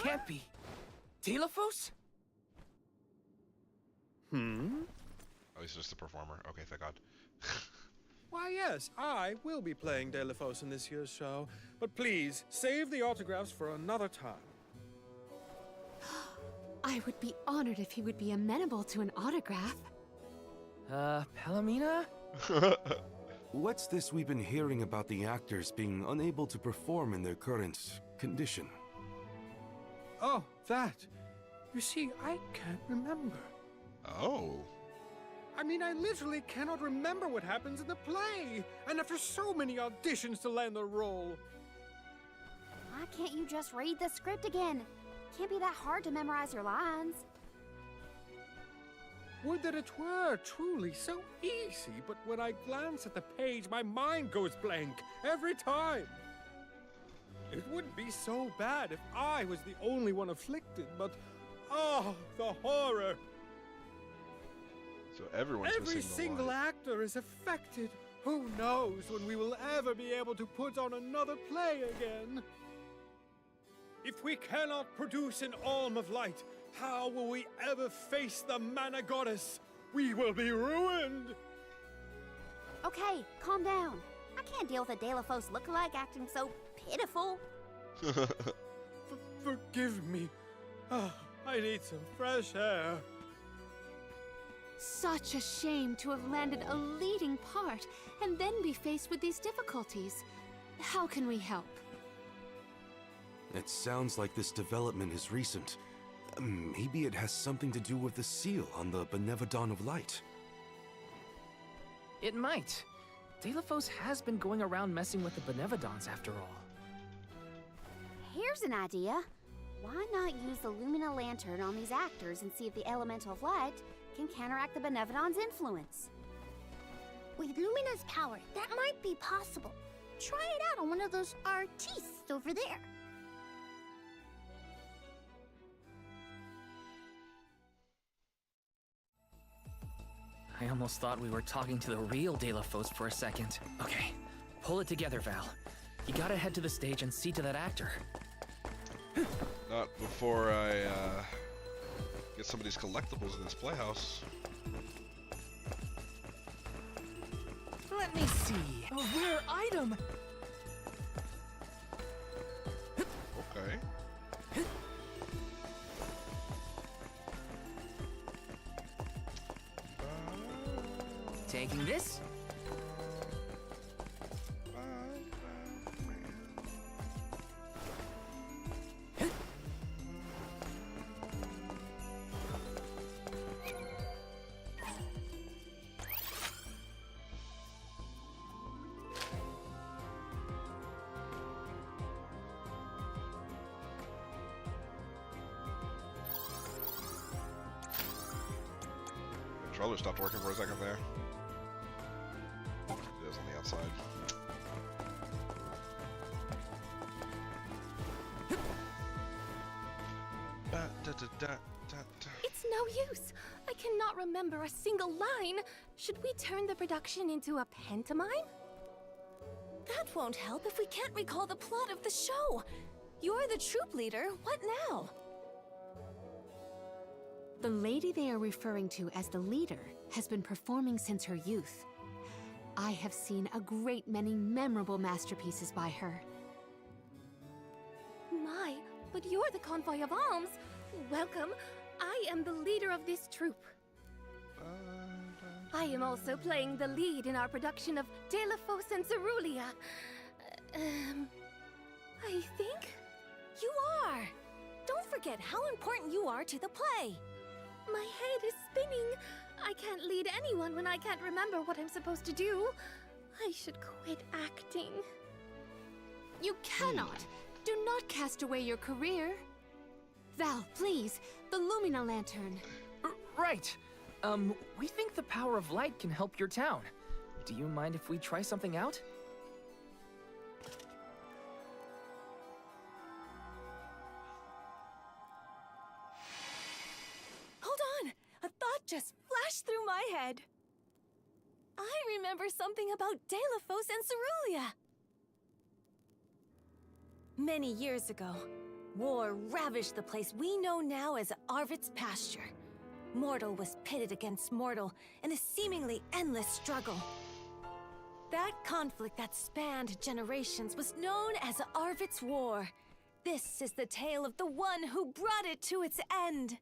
Can't be. Delafos? Oh, he's just a performer. Okay, thank God. Why, yes, I will be playing Delafos in this year's show, but please, save the autographs for another time. I would be honored if he would be amenable to an autograph. Palomina? What's this we've been hearing about the actors being unable to perform in their current condition? Oh, that. You see, I can't remember. Oh. I mean, I literally cannot remember what happens in the play, and after so many auditions to land the role. Why can't you just read the script again? Can't be that hard to memorize your lines. Would that it were truly so easy, but when I glance at the page, my mind goes blank every time. It wouldn't be so bad if I was the only one afflicted, but oh, the horror. So everyone's Every single actor is affected. Who knows when we will ever be able to put on another play again? If we cannot produce an Alm of Light, how will we ever face the Mana Goddess? We will be ruined! Okay, calm down. I can't deal with a Delafos lookalike acting so pitiful. Forgive me. Oh, I need some fresh air. Such a shame to have landed a leading part and then be faced with these difficulties. How can we help? It sounds like this development is recent. Maybe it has something to do with the seal on the Benevodon of Light. It might. Delafos has been going around messing with the Benevodons after all. Here's an idea. Why not use the Lumina Lantern on these actors and see if the Elemental of Light can counteract the Benevodon's influence? With Lumina's power, that might be possible. Try it out on one of those artistes over there. I almost thought we were talking to the real Delafos for a second. Okay, pull it together, Val. You gotta head to the stage and see to that actor. Not before I get some of these collectibles in this playhouse. Let me see. A rare item! Okay. Taking this? Controller stopped working for a second there. It is on the outside. It's no use. I cannot remember a single line. Should we turn the production into a pantomime? That won't help if we can't recall the plot of the show. You're the troop leader. What now? The lady they are referring to as the leader has been performing since her youth. I have seen a great many memorable masterpieces by her. My, but you're the convoy of alms. Welcome. I am the leader of this troop. I am also playing the lead in our production of Delafos and Cerulean. I think you are. Don't forget how important you are to the play. My head is spinning. I can't lead anyone when I can't remember what I'm supposed to do. I should quit acting. You cannot. Do not cast away your career. Val, please, the Lumina Lantern. Right. We think the power of light can help your town. Do you mind if we try something out? Hold on! A just flashed through my head. I remember something about Delafos and Cerulia. Many years ago, war ravaged the place we know now as Arvid's pasture. Mortal was pitted against mortal in a seemingly endless struggle. That conflict that spanned generations was known as Arvid's War. This is the tale of the one who brought it to its end.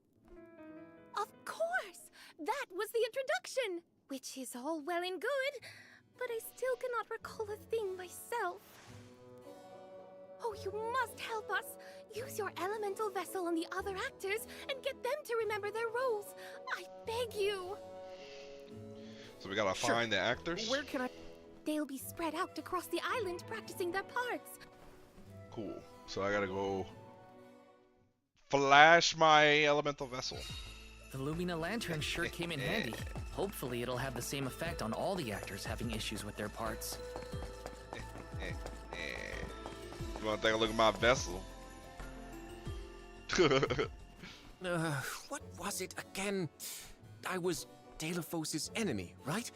Of course! That was the introduction! Which is all well and good, but I still cannot recall a thing myself. Oh, you must help us! Use your elemental vessel on the other actors and get them to remember their roles. I beg you! So we gotta find the actors? Where can I... They'll be spread out across the island practicing their parts. Cool. So I gotta go flash my elemental vessel. The Lumina Lantern sure came in handy. Hopefully it'll have the same effect on all the actors having issues with their parts. You wanna take a look at my vessel? What was it again? I was Delafos' enemy, right?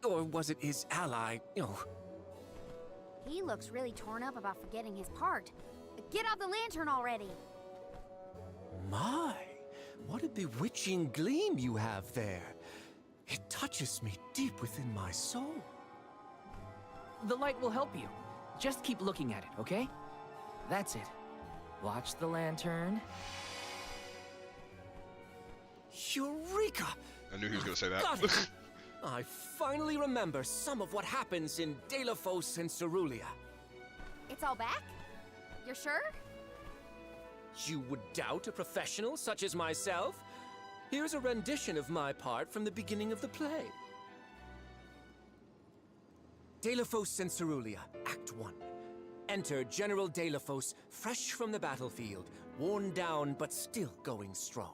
Or was it his ally? Oh. He looks really torn up about forgetting his part. Get out the lantern already! My, what a bewitching gleam you have there. It touches me deep within my soul. The light will help you. Just keep looking at it, okay? That's it. Watch the lantern. Eureka! I knew he was gonna say that. Got it. I finally remember some of what happens in Delafos and Cerulia. It's all back? You're sure? You would doubt a professional such as myself? Here's a rendition of my part from the beginning of the play. Delafos and Cerulia, Act 1. Enter General Delafos, fresh from the battlefield, worn down but still going strong.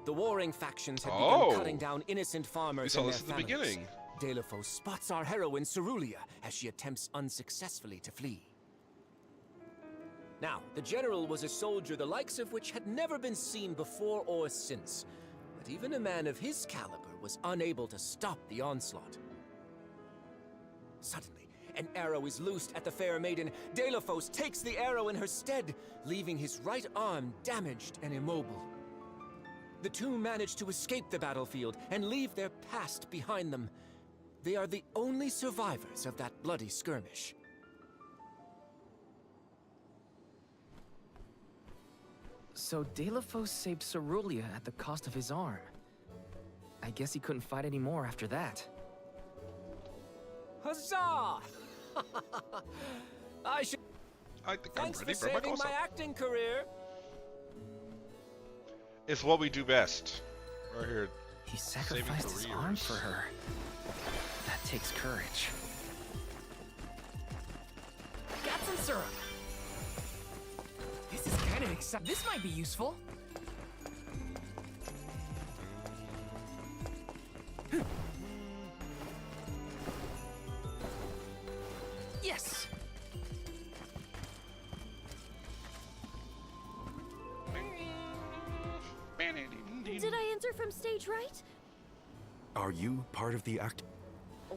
The warring factions had begun cutting down innocent farmers and their families. We saw this at the beginning. Delafos spots our heroine Cerulia as she attempts unsuccessfully to flee. Now, the general was a soldier the likes of which had never been seen before or since, but even a man of his caliber was unable to stop the onslaught. Suddenly, an arrow is loosed at the fair maiden. Delafos takes the arrow in her stead, leaving his right arm damaged and immobile. The two manage to escape the battlefield and leave their past behind them. They are the only survivors of that bloody skirmish. So Delafos saved Cerulia at the cost of his arm. I guess he couldn't fight anymore after that. Huzzah! I think I'm ready for saving my acting career. It's what we do best. Right here. He sacrificed his arm for her. That takes courage. Got some syrup. This is kind of exciting. This might be useful. Yes. Did I enter from stage right? Are you part of the act?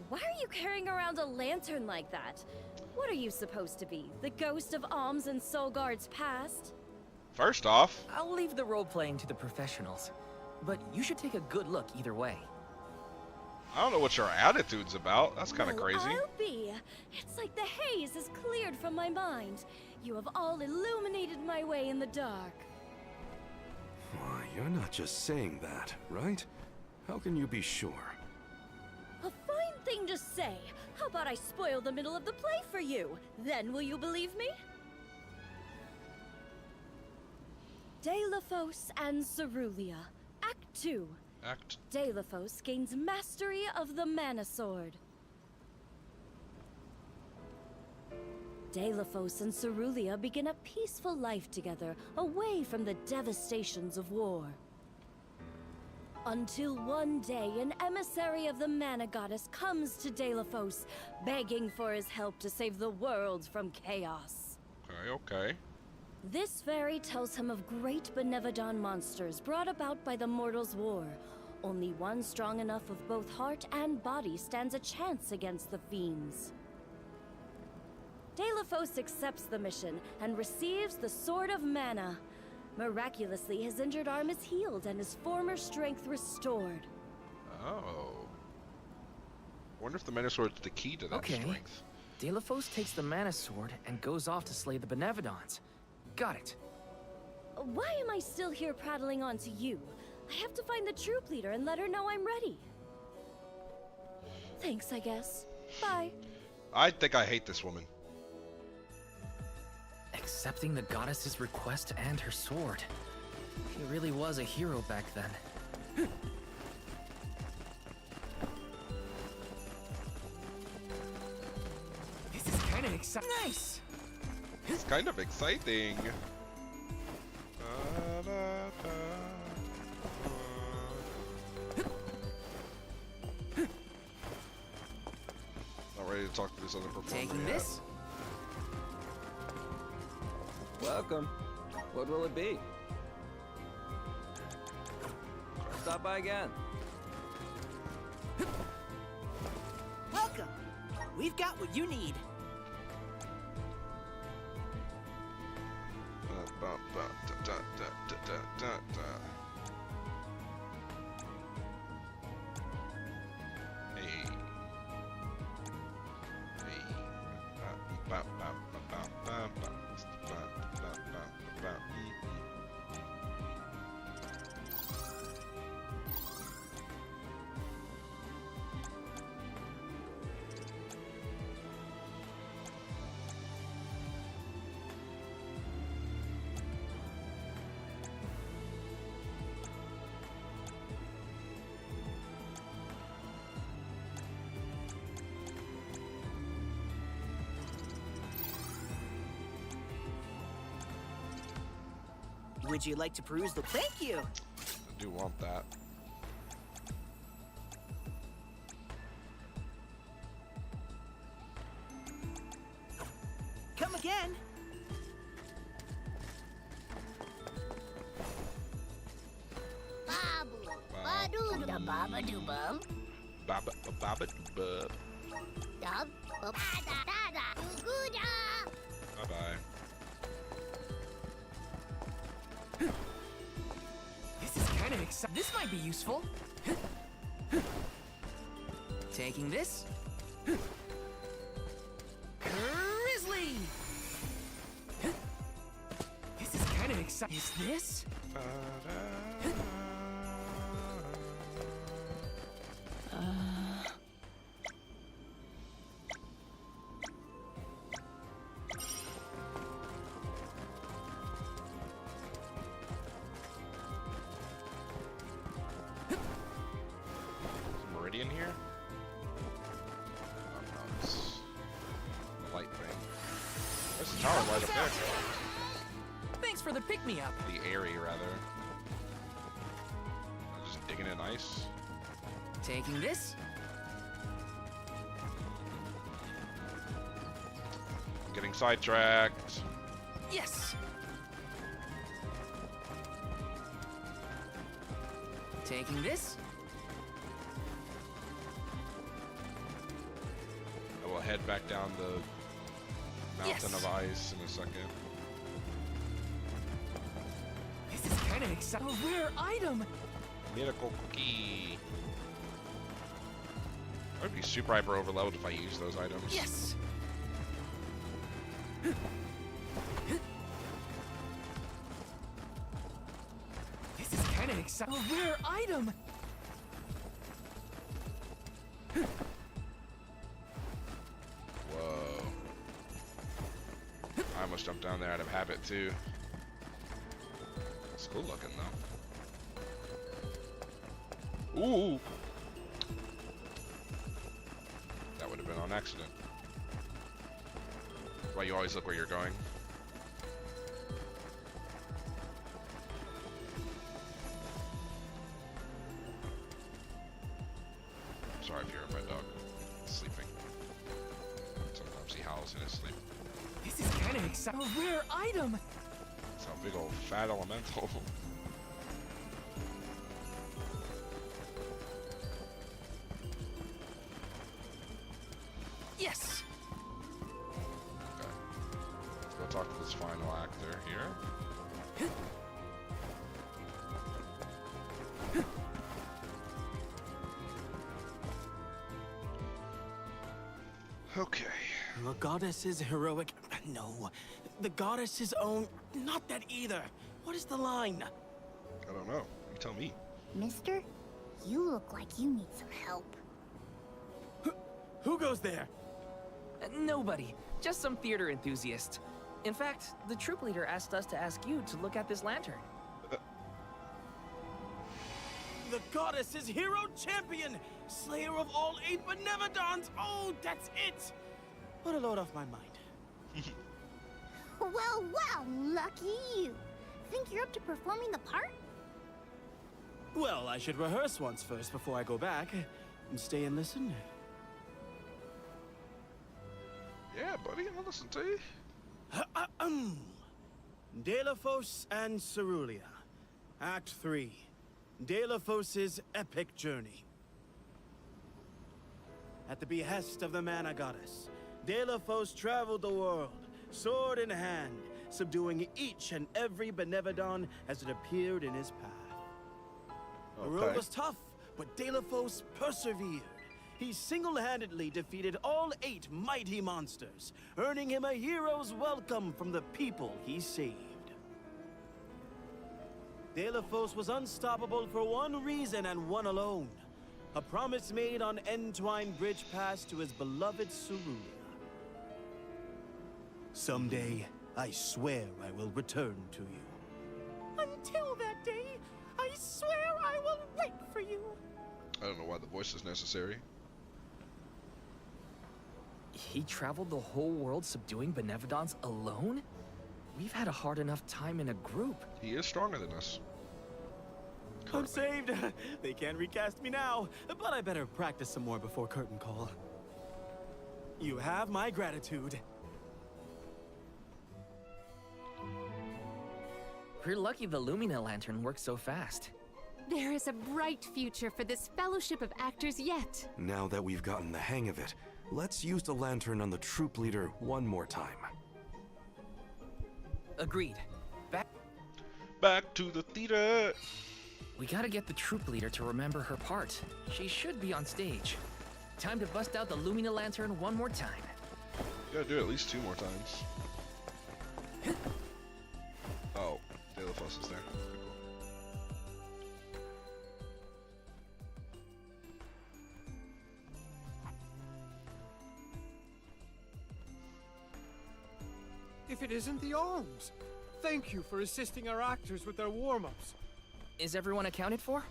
Why are you carrying around a lantern like that? What are you supposed to be? The ghost of Alms and Solgard's past? First off, I'll leave the role-playing to the professionals, but you should take a good look either way. I don't know what your attitude's about. That's kind of crazy. I'll be. It's like the haze is cleared from my mind. You have all illuminated my way in the dark. Why, you're not just saying that, right? How can you be sure? A fine thing to say. How about I spoil the middle of the play for you? Then will you believe me? Delafos and Cerulia, Act 2. Delafos gains mastery of the Mana Sword. Delafos and Cerulia begin a peaceful life together, away from the devastations of war. Until one day, an emissary of the Mana Goddess comes to Delafos, begging for his help to save the world from chaos. Okay. This fairy tells him of great Benevodon monsters brought about by the mortals' war. Only one strong enough of both heart and body stands a chance against the fiends. Delaphos accepts the mission and receives the Sword of Mana. Miraculously, his injured arm is healed and his former strength restored. Oh. I wonder if the Mana Sword's the key to that strength. Delaphos takes the Mana Sword and goes off to slay the Benevodons. Got it. Why am I still here prattling on to you? I have to find the troop leader and let her know I'm ready. Thanks, I guess. Bye. I think I hate this woman. Accepting the goddess's request and her sword. He really was a hero back then. This is kind of exciting. Nice! It's kind of exciting. Not ready to talk to this other performer. Taking this? Welcome. What will it be? Stop by again. Welcome. We've got what you need. Would you like to peruse the... Thank you! I do want that. Come again! Babu, badu, da baba do bum. Baba baba bub. Dub, da da da, guda. Bye bye. This is kind of exciting. This might be useful. Taking this. Grizzly! This is kind of exciting. Is this? Meridian here? Oh, no, it's the light thing. There's the tower light up there. Thanks for the pick-me-up. The area, rather. I'm just digging in ice. Taking this. Getting sidetracked. Yes. Taking this. I will head back down the mountain of ice in a second. This is kind of exciting. A rare item. Miracle cookie. I would be super hyper overloaded if I used those items. Yes. This is kind of exciting. A rare item. Whoa. I almost jumped down there out of habit too. It's cool looking though. Ooh. That would have been on accident. That's why you always look where you're going. Sorry if you heard my dog sleeping. Sometimes he howls in his sleep. This is kind of exciting. A rare item. It's a big old fat elemental. Yes! Okay. Let's go talk to this final actor here. Okay. The goddess's heroic... No. The goddess's own... Not that either. What is the line? I don't know. You tell me. Mister, you look like you need some help. Who goes there? Nobody. Just some theater enthusiast. In fact, the troop leader asked us to ask you to look at this lantern. The goddess's hero champion! Slayer of all 8 Benevodons! Oh, that's it! Put a load off my mind. Well, lucky you. Think you're up to performing the part? Well, I should rehearse once first before I go back. And stay and listen. Yeah, buddy, I'll listen to you. Delafos and Cerulia. Act 3. Delafos' epic journey. At the behest of the mana goddess, Delafos traveled the world, sword in hand, subduing each and every Benevodon as it appeared in his path. The road was tough, but Delafos persevered. He single-handedly defeated all 8 mighty monsters, earning him a hero's welcome from the people he saved. Delafos was unstoppable for one reason and one alone. A promise made on Entwine Bridge Pass to his beloved Cerulia. Someday, I swear I will return to you. Until that day, I swear I will wait for you. I don't know why the voice is necessary. He traveled the whole world subduing Benevodons alone? We've had a hard enough time in a group. He is stronger than us. I'm saved. They can't recast me now, but I better practice some more before curtain call. You have my gratitude. We're lucky the Lumina lantern works so fast. There is a bright future for this fellowship of actors yet. Now that we've gotten the hang of it, let's use the lantern on the troop leader one more time. Agreed. Back to the theater! We gotta get the troop leader to remember her part. She should be on stage. Time to bust out the Lumina lantern one more time. You gotta do it at least 2 more times. Oh, Delafos is there. If it isn't the arms! Thank you for assisting our actors with their warm-ups. Is everyone accounted for?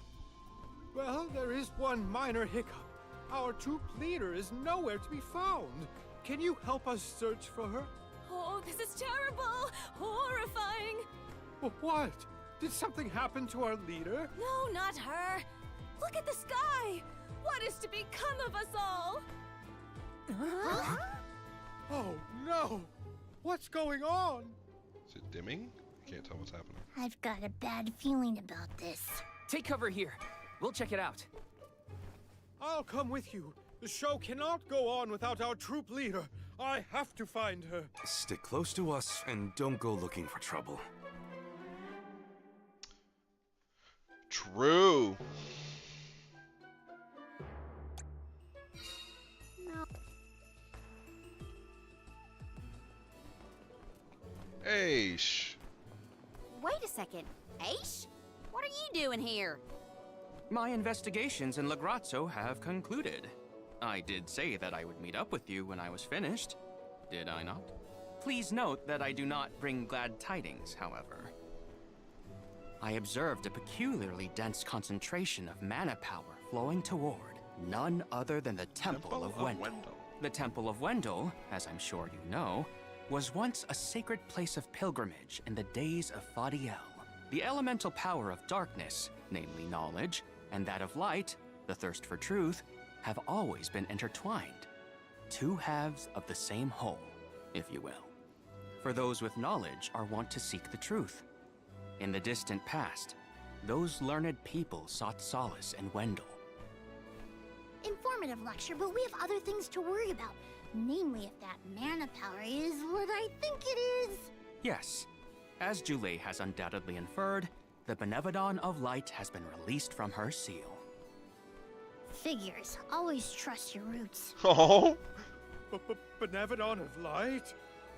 Well, there is one minor hiccup. Our troop leader is nowhere to be found. Can you help us search for her? Oh, this is terrible! Horrifying! What? Did something happen to our leader? No, not her! Look at the sky! What is to become of us all? Huh? Oh, no! What's going on? Is it dimming? I can't tell what's happening. I've got a bad feeling about this. Take cover here. We'll check it out. I'll come with you. The show cannot go on without our troop leader. I have to find her. Stick close to us and don't go looking for trouble. True. No. Hey, Wait a second. Aish? What are you doing here? My investigations in Lagrazzo have concluded. I did say that I would meet up with you when I was finished. Did I not? Please note that I do not bring glad tidings, however. I observed a peculiarly dense concentration of mana power flowing toward none other than the Temple of Wendell. The Temple of Wendell, as I'm sure you know, was once a sacred place of pilgrimage in the days of Fadiel. The elemental power of darkness, namely knowledge, and that of light, the thirst for truth, have always been intertwined. 2 halves of the same whole, if you will. For those with knowledge are wont to seek the truth. In the distant past, those learned people sought solace in Wendell. Informative lecture, but we have other things to worry about. Namely, if that mana power is what I think it is. Yes, as Julie has undoubtedly inferred, the Benevodon of Light has been released from her seal. Figures. Always trust your roots. Oh. Benevodon of Light?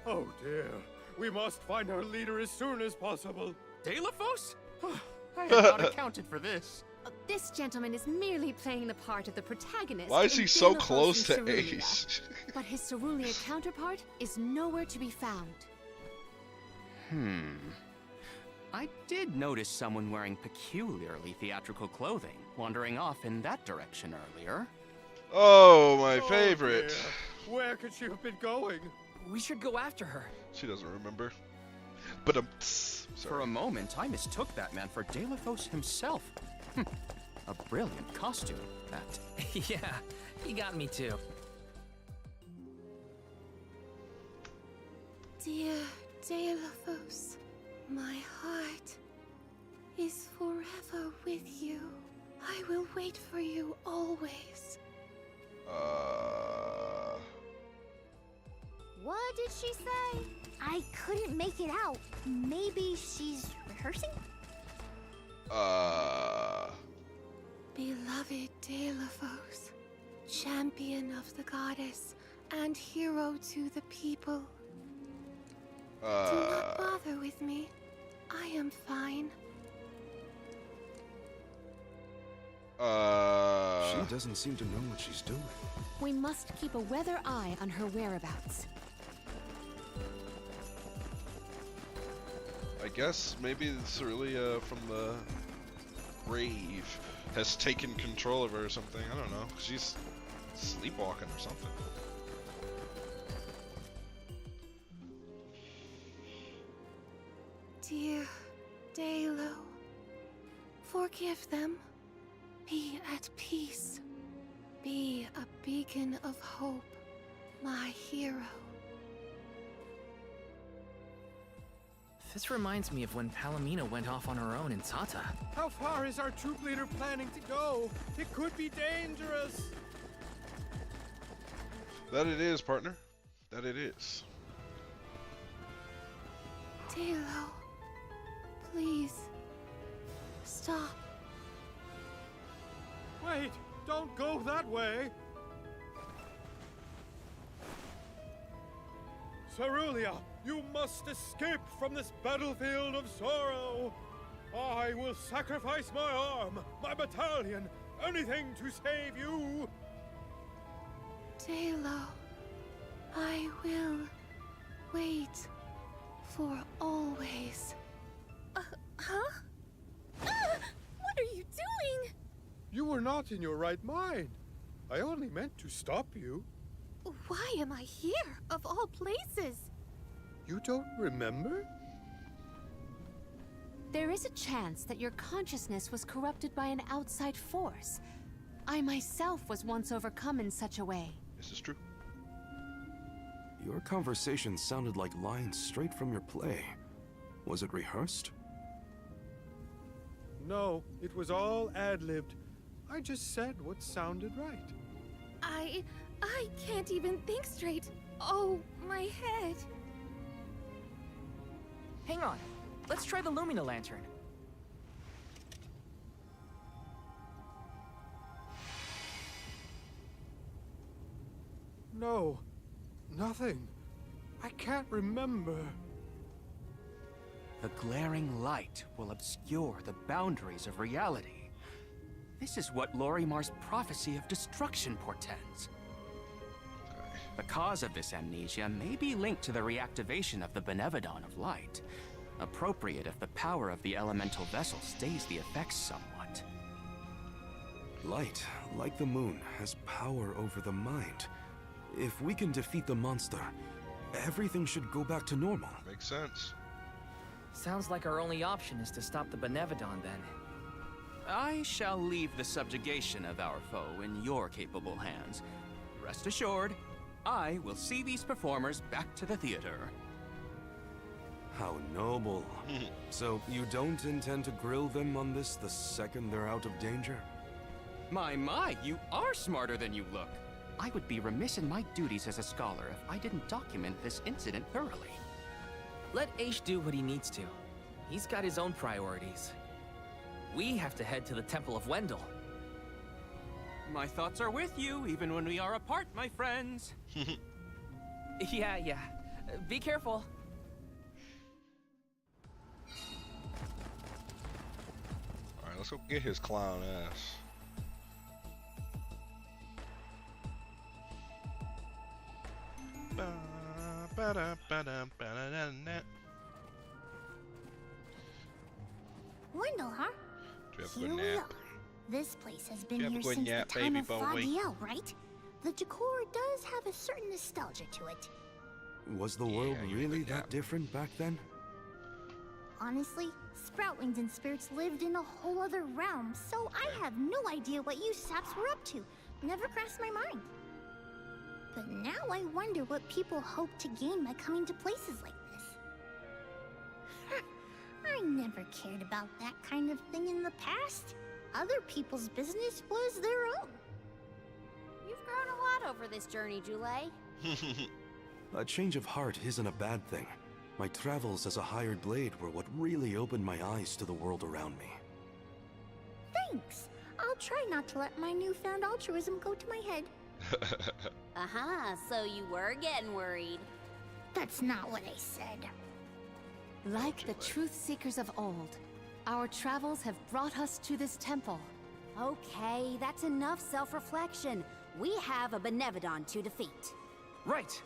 Oh dear. We must find our leader as soon as possible. Delaphos? I had not accounted for this. This gentleman is merely playing the part of the protagonist. Why is he in so Delaphos close and to Cerulean. Ace? But his Cerulean counterpart is nowhere to be found. I did notice someone wearing peculiarly theatrical clothing, wandering off in that direction earlier. Oh, my favorite. Dear. Where could she have been going? We should go after her. She doesn't remember. But For a moment, I mistook that man for Delaphos himself. A brilliant costume, that. Yeah, he got me too. Dear Delaphos, my heart is forever with you. I will wait for you always. What did she say? I couldn't make it out. Maybe she's rehearsing? Beloved Delaphos, champion of the goddess and hero to the people. Do not bother with me. I am fine. She doesn't seem to know what she's doing. We must keep a weather eye on her whereabouts. I guess maybe Cerulean from the grave has taken control of her or something. I don't know. She's sleepwalking or something. Dear Dalo, forgive them. Be at peace. Be a beacon of hope, my hero. This reminds me of when Palomino went off on her own in Tata. How far is our troop leader planning to go? It could be dangerous. That it is, partner. That it is. Dalo, please, stop. Wait, don't go that way. Cerulean, you must escape from this battlefield of sorrow. I will sacrifice my arm, my battalion, anything to save you. Dalo, I will wait for always. Huh? What are you doing? You were not in your right mind. I only meant to stop you. Why am I here, of all places? You don't remember? There is a chance that your consciousness was corrupted by an outside force. I myself was once overcome in such a way. This is true. Your conversation sounded like lines straight from your play. Was it rehearsed? No, it was all ad-libbed. I just said what sounded right. I can't even think straight. Oh, my head. Hang on. Let's try the Lumina Lantern. No, nothing. I can't remember. The glaring light will obscure the boundaries of reality. This is what Lorimar's prophecy of destruction portends. The cause of this amnesia may be linked to the reactivation of the Benevodon of Light. Appropriate if the power of the elemental vessel stays the effects somewhat. Light, like the moon, has power over the mind. If we can defeat the monster, everything should go back to normal. Makes sense. Sounds like our only option is to stop the Benevodon then. I shall leave the subjugation of our foe in your capable hands. Rest assured, I will see these performers back to the theater. How noble. So, you don't intend to grill them on this the second they're out of danger? My, you are smarter than you look. I would be remiss in my duties as a scholar if I didn't document this incident thoroughly. Let Aish do what he needs to. He's got his own priorities. We have to head to the Temple of Wendell. My thoughts are with you, even when we are apart, my friends. Yeah. Be careful. Alright, let's go get his clown ass. Wendell, huh? Do you have a Here good we nap? are. This place has You been have a here good since nap, the time baby of boy. Foggy L, right? The decor does have a certain nostalgia to it. Was the world really that different back then? Honestly, Sproutlings and spirits lived in a whole other realm, so I have no idea what you saps were up to. Never crossed my mind. But now I wonder what people hope to gain by coming to places like this. I never cared about that kind of thing in the past. Other people's business was their own. You've grown a lot over this journey, Jule. A change of heart isn't a bad thing. My travels as a hired blade were what really opened my eyes to the world around me. Thanks. I'll try not to let my newfound altruism go to my head. So you were getting worried. That's not what I said. Like the truth seekers of old, our travels have brought us to this temple. Okay, that's enough self-reflection. We have a Benevodon to defeat. Right.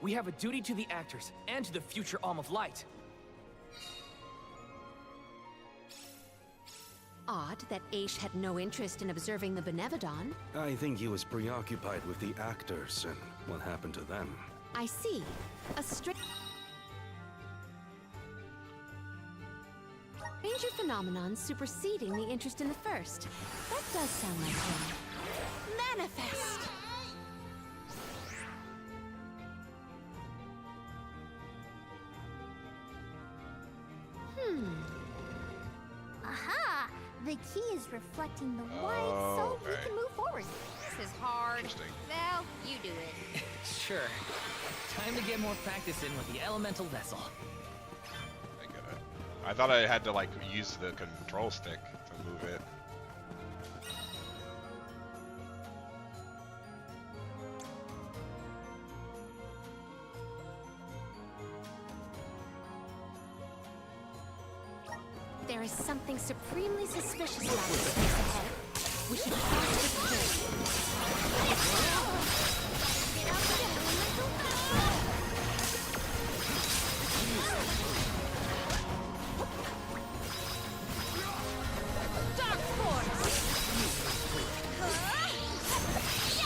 We have a duty to the actors and to the future Alm of Light. Odd that Aish had no interest in observing the Benevodon. I think he was preoccupied with the actors and what happened to them. I see. A strange phenomenon superseding the interest in the first. That does sound like him. Manifest! Aha! The key is reflecting the light so we can move forward. This is hard. Interesting. Well, you do it. Sure. Time to get more practice in with the elemental vessel. I get it. I thought I had to like use the control stick to move it. There is something supremely suspicious about this place ahead. We should cross this bridge. Dark Force!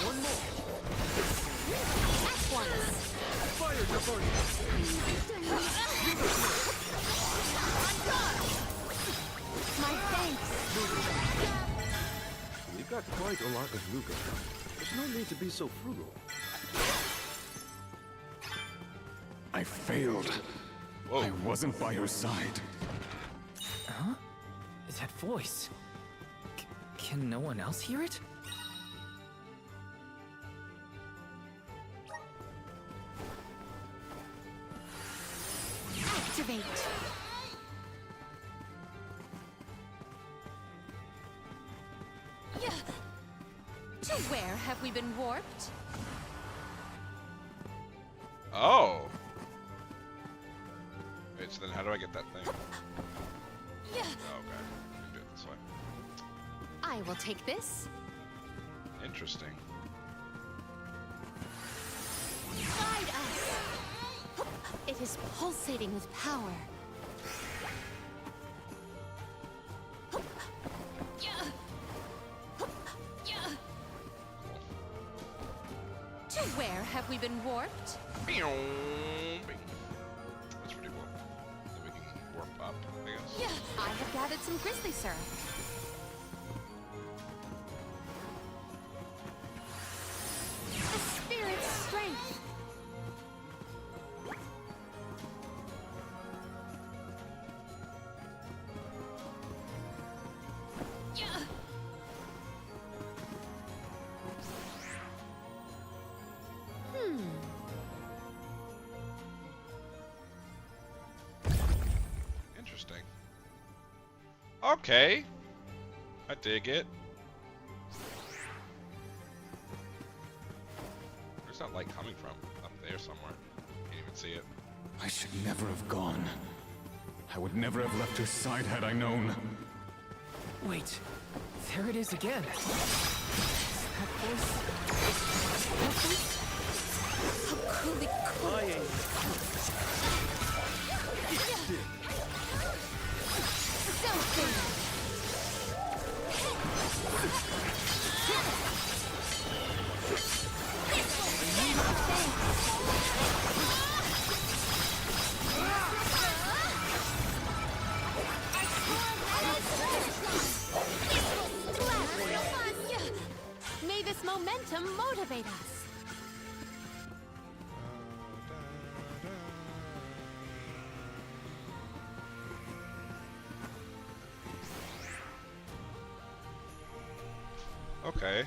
One more. At once! Fire diversion. My thanks! We've got quite a lot of Luca. There's no need to be so frugal. I failed. I wasn't by her side. Huh? That voice. Can no one else hear it? Activate! To where have we been warped? Oh! Wait, so then how do I get that thing? Oh, okay. I can do it this way. I will take this. Interesting. Guide us! It is pulsating with power. To where have we been warped? That's pretty cool. Then we can warp up, I guess. I have gathered some grizzly syrup. A spirit's strength. Okay. I dig it. Where's that light coming from? Up there somewhere. Can't even see it. I should never have gone. I would never have left her side had I known. Wait, there it is again. That voice. How coolly cool. May this momentum motivate us. Okay.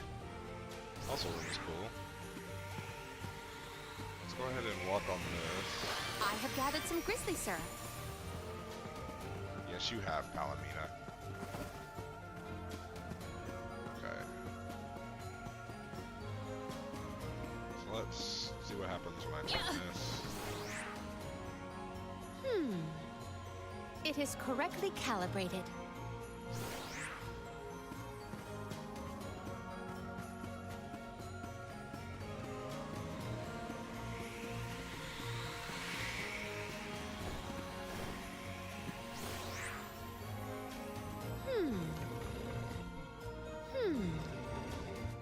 Also looks cool. Let's go ahead and walk on this. I have gathered some grizzly syrup. Yes, you have, Palomina. Okay. So let's see what happens when I take this. It is correctly calibrated.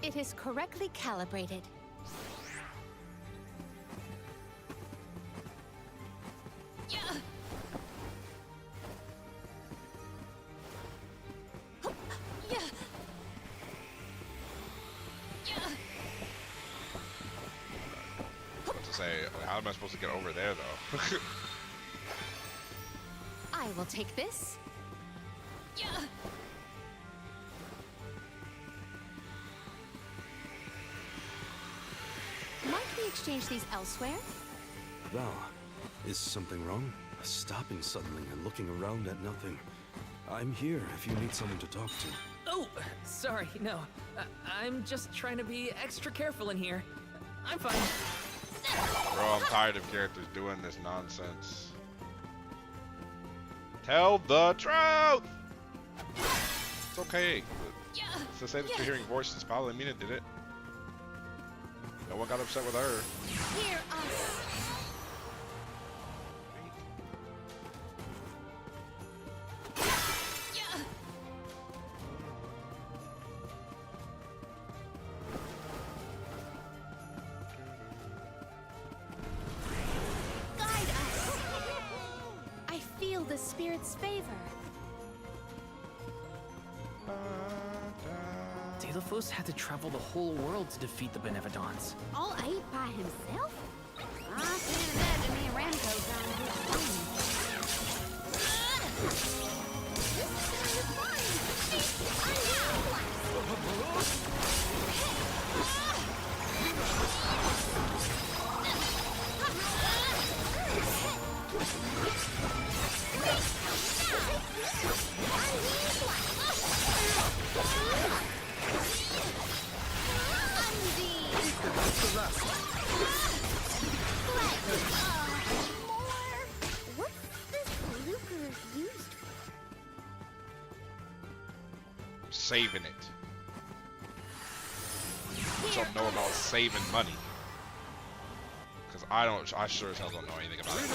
It is correctly calibrated. What to say? How am I supposed to get over there, though? I will take this. Might we exchange these elsewhere? Val, is something wrong? Stopping suddenly and looking around at nothing. I'm here if you need someone to talk to. Oh, sorry, no. I'm just trying to be extra careful in here. I'm fine. Bro, I'm tired of characters doing this nonsense. Tell the truth! It's okay. It's to say that you're hearing voices. Palomina did it. No one got upset with her. Hear us. Guide us. I feel the spirit's favor. Delafos had to travel the whole world to defeat the Benevodons. All eight by himself? I can't imagine me and Ramco down his What's this lucre used for? Saving it. You don't know about saving money. Because I sure as hell don't know anything about it.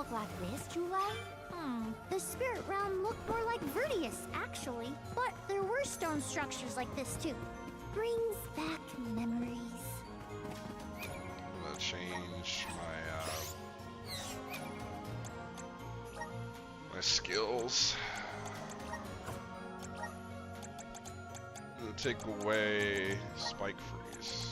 look like this, Julai? The spirit realm looked more like Vertius, actually. But there were stone structures like this, too. Brings back memories. I'm gonna change my skills. I'm gonna take away spike freeze.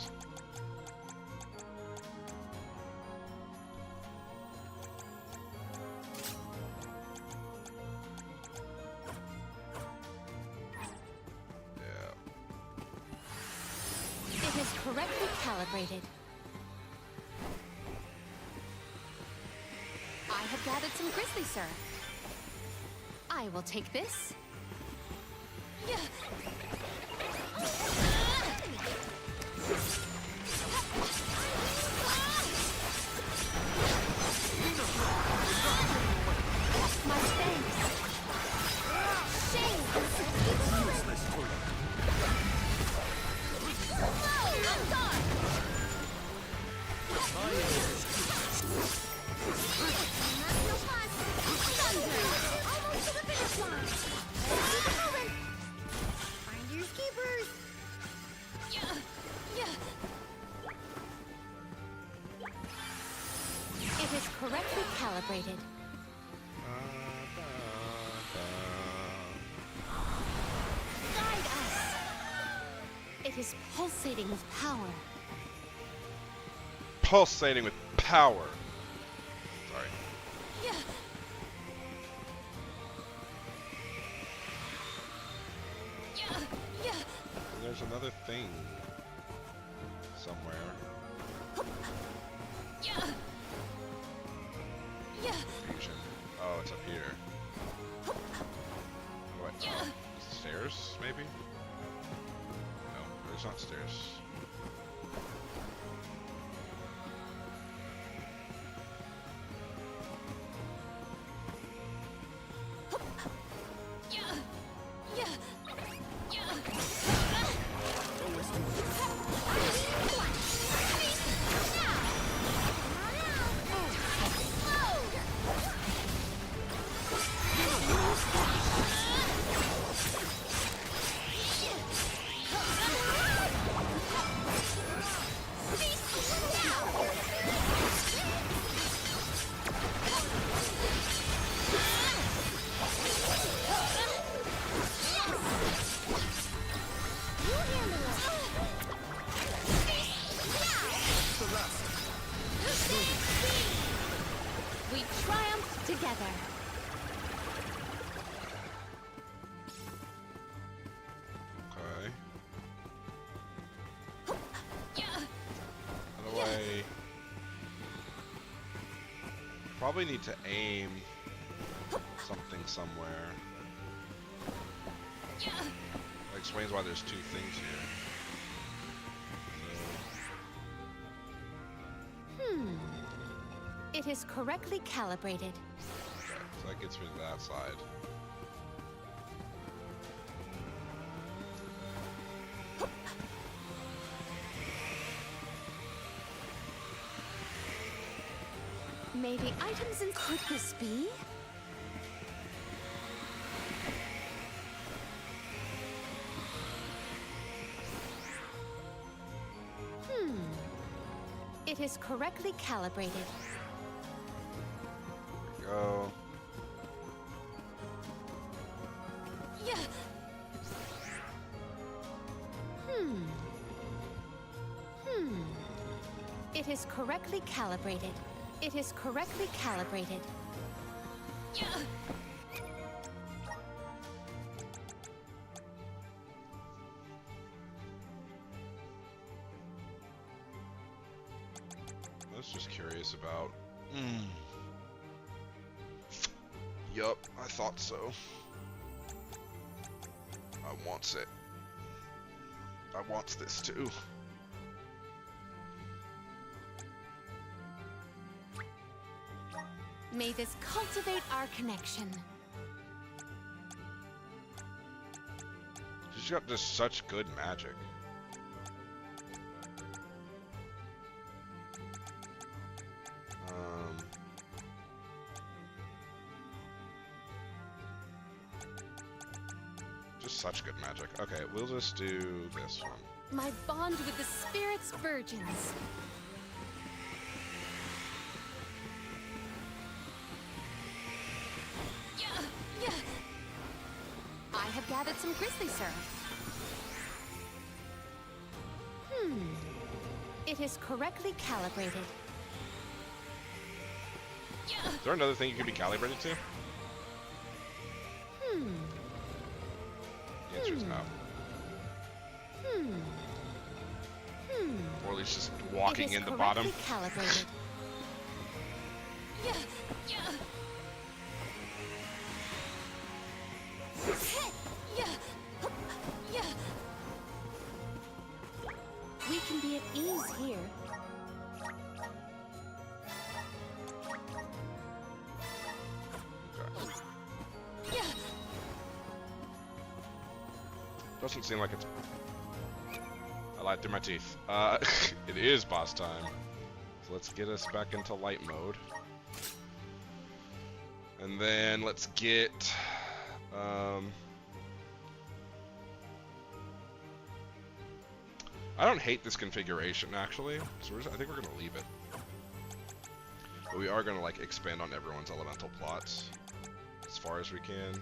It is correctly calibrated. I have gathered some grizzly, sir. I will take this. My thanks. Shame. Useless tool. It is correctly calibrated. Guide us. It is pulsating with power. Pulsating with power. Sorry. There's another thing somewhere. Fusion. Oh, it's up here. What? Stairs, maybe? No, there's not stairs. We triumphed together. Okay. By the way, probably need to aim something somewhere. That explains why there's two things here. It is correctly calibrated. Okay, so that gets me to that side. Maybe items in... Could this be? It is correctly calibrated. Go. It is correctly calibrated. It is correctly calibrated. I was just curious about. Yup, I thought so. I wants it. I wants this too. May this cultivate our connection. She's got just such good magic. Just such good magic. Okay, we'll just do this one. My bond with the spirit's virgins. I have gathered some grizzly syrup. It is correctly calibrated. Is there another thing you can be calibrated to? The answer is no. Or at least just walking in the bottom. Calibrated. We can be at ease here. Doesn't seem like it's... I lied through my teeth. It is boss time. So let's get us back into light mode. And then let's get... I don't hate this configuration, actually. So I think we're going to leave it. But we are going to, like, expand on everyone's elemental plots as far as we can.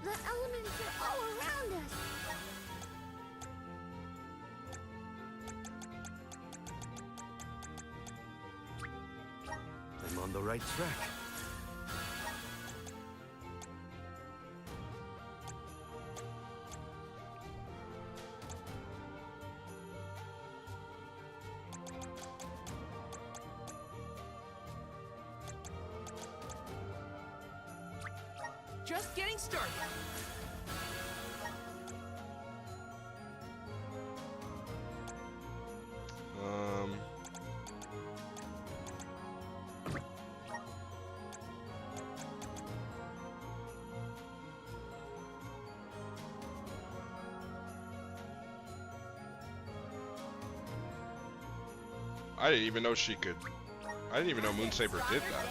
The elements are all around us. I'm on the right track. Just getting started. I didn't even know she could... I didn't even know Moonsaber did that.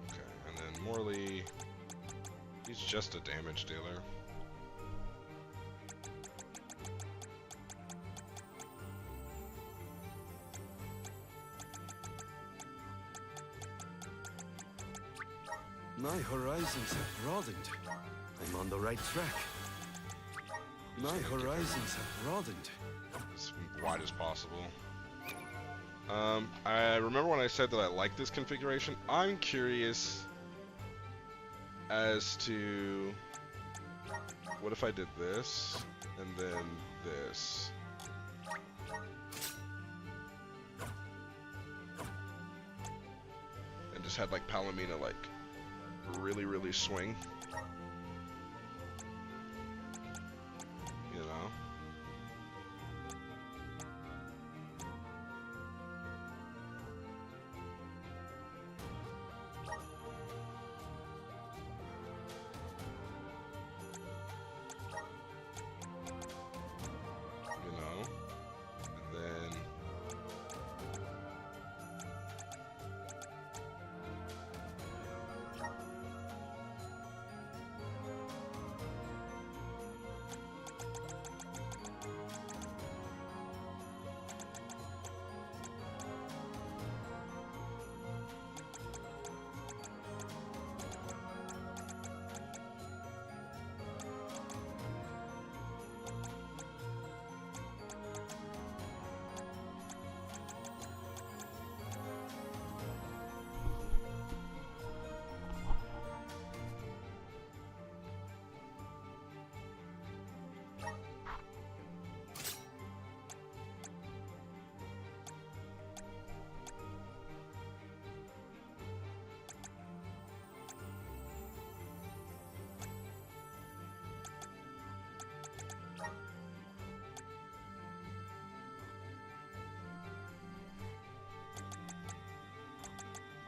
Okay, and then Morley... He's just a damage dealer. My horizons have broadened. I'm on the right track. My horizons have broadened. As wide as possible. I remember when I said that I like this configuration. I'm curious as to what if I did this and then this. And just had like Palomina like really swing. You know? And then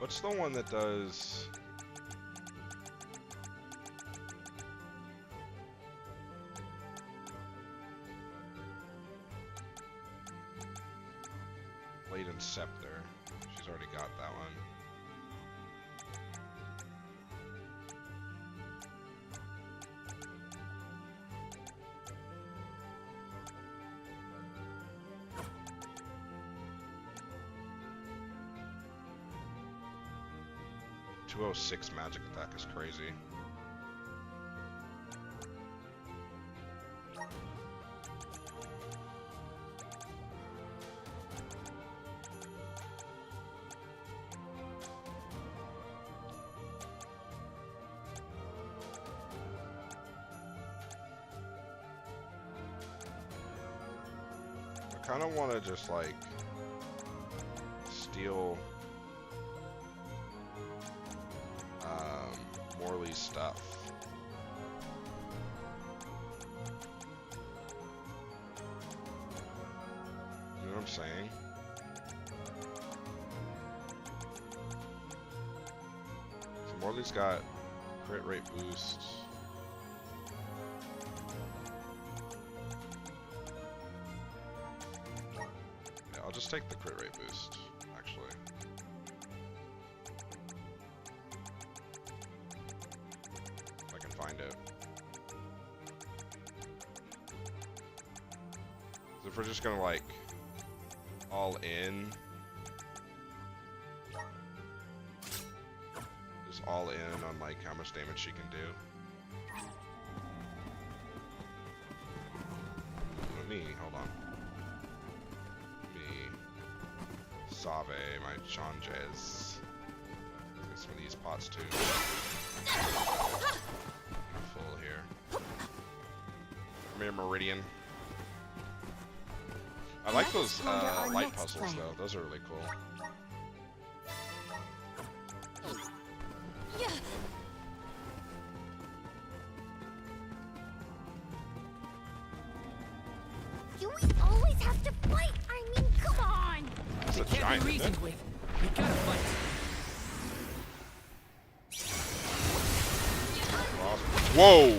What's the one that does... Blade and Scepter. She's already got that one. .206 magic attack is crazy. I kind of want to just like steal Morley's stuff. You know what I'm saying? So Morley's got crit rate boost. Yeah, I'll just take the crit rate boost, actually. Find it. So if we're just gonna like all in, just all in on like how much damage she can do. Let me hold on. Me Save my changes. Get some of these pots too. Full here. Come here, Meridian. I like those light puzzles though. Those are really cool. Do we always have to fight? I mean, come on! It's a giant, be reasoned with. We gotta fight. Whoa!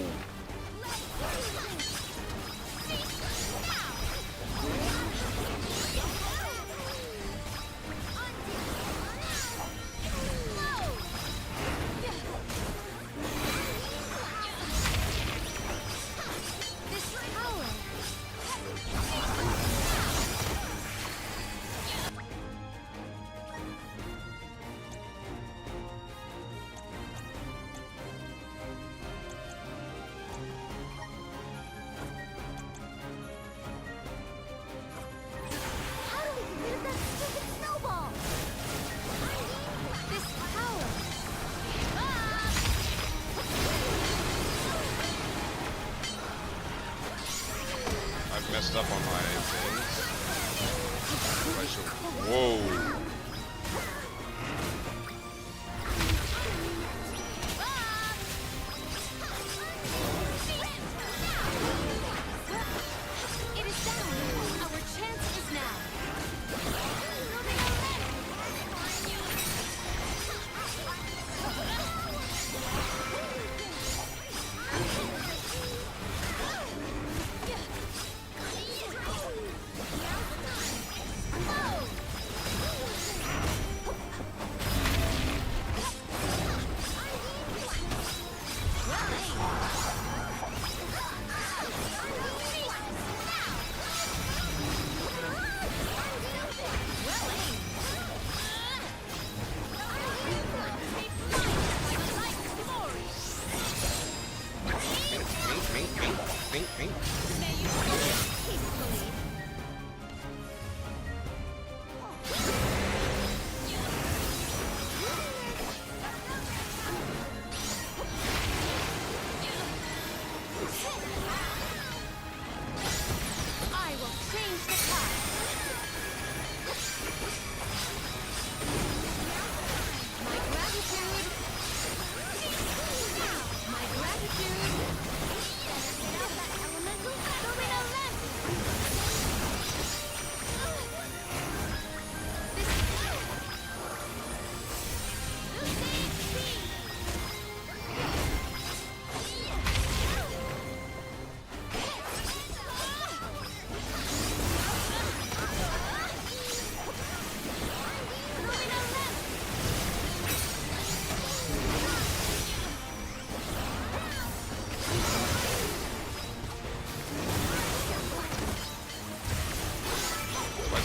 Messed up on my things. Whoa. It is down. Our chance is now.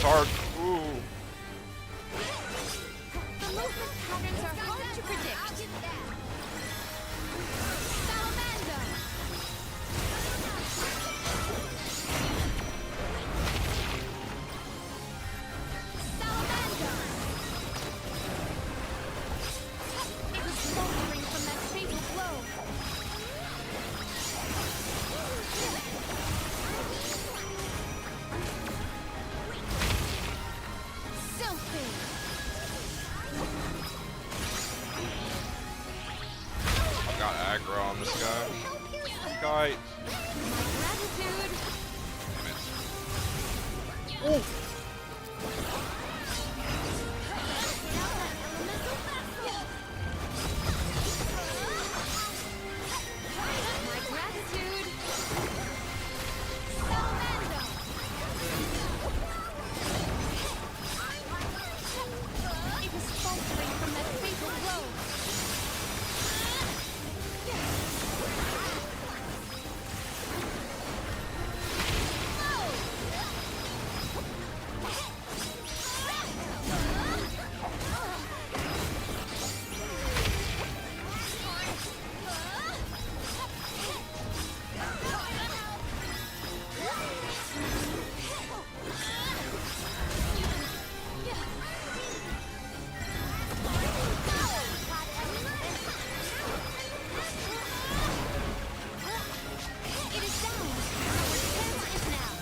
It's hard. Ooh. The movement patterns are hard to predict. It was faltering from that fatal blow. Something. I've got aggro on this guy. Guy. Gratitude. Damn it. Ooh. My gratitude. It was faltering from that fatal blow. It is down. Our chance is now.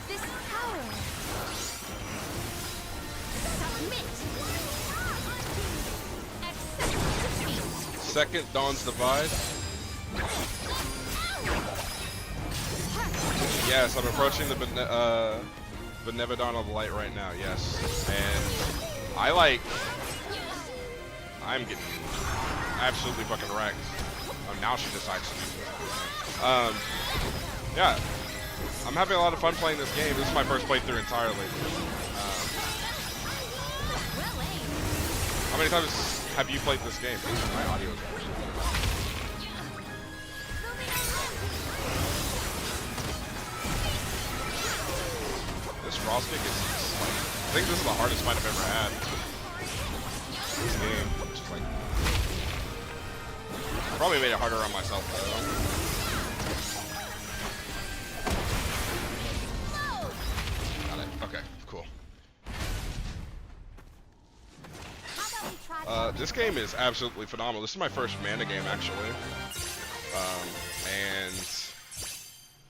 This power. This power. Submit. Accept defeat. Second Dawn's Divide. Yes, I'm approaching the Benevodon of Light right now, yes. And I'm getting absolutely fucking wrecked. Oh, now she decides to use it. Yeah. I'm having a lot of fun playing this game. This is my first playthrough entirely. How many times have you played this game? My audio is actually this frostkick is I think this is the hardest fight I've ever had. This game. It's just like I probably made it harder on myself though. Got it. Okay, cool. This game is absolutely phenomenal. This is my first mana game, actually. And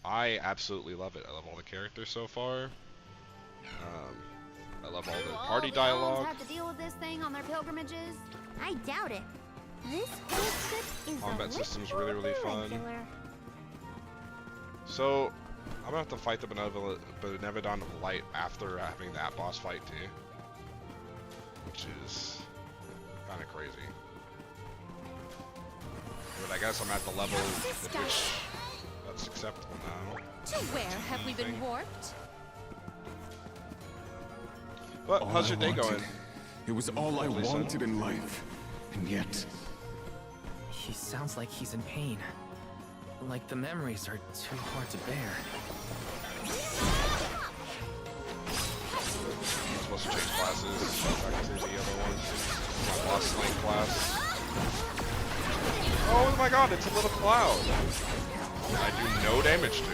I absolutely love it. I love all the characters so far. I love all the party dialogue. Have to deal with this thing on their pilgrimages? I doubt it. This whole trip is Combat system's really, really fun. So, I'm gonna have to fight the Benevodon of Light after having that boss fight too. Which is kind of crazy. But I guess I'm at the level at which that's acceptable now. To where have we been warped? Well, how's your day going? It was all I wanted in life, and yet... He sounds like he's in pain. Like the memories are too hard to bear. I'm supposed to change classes. Back to the other ones. My boss slaying class. Oh my god, it's a little cloud. I do no damage to.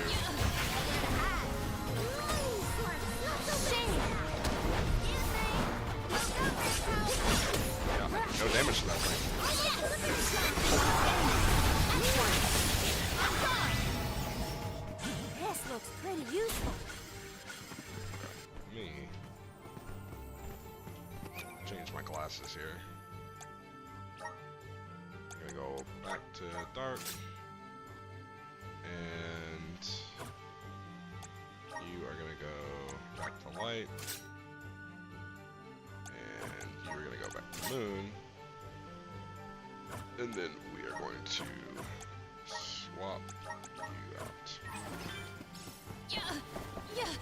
Yeah, no damage to that thing. This looks pretty useful. Me. classes here. I'm gonna go back to dark, and you are gonna go back to light, and you are gonna go back to moon, and then we are going to swap you out. Yeah, yeah.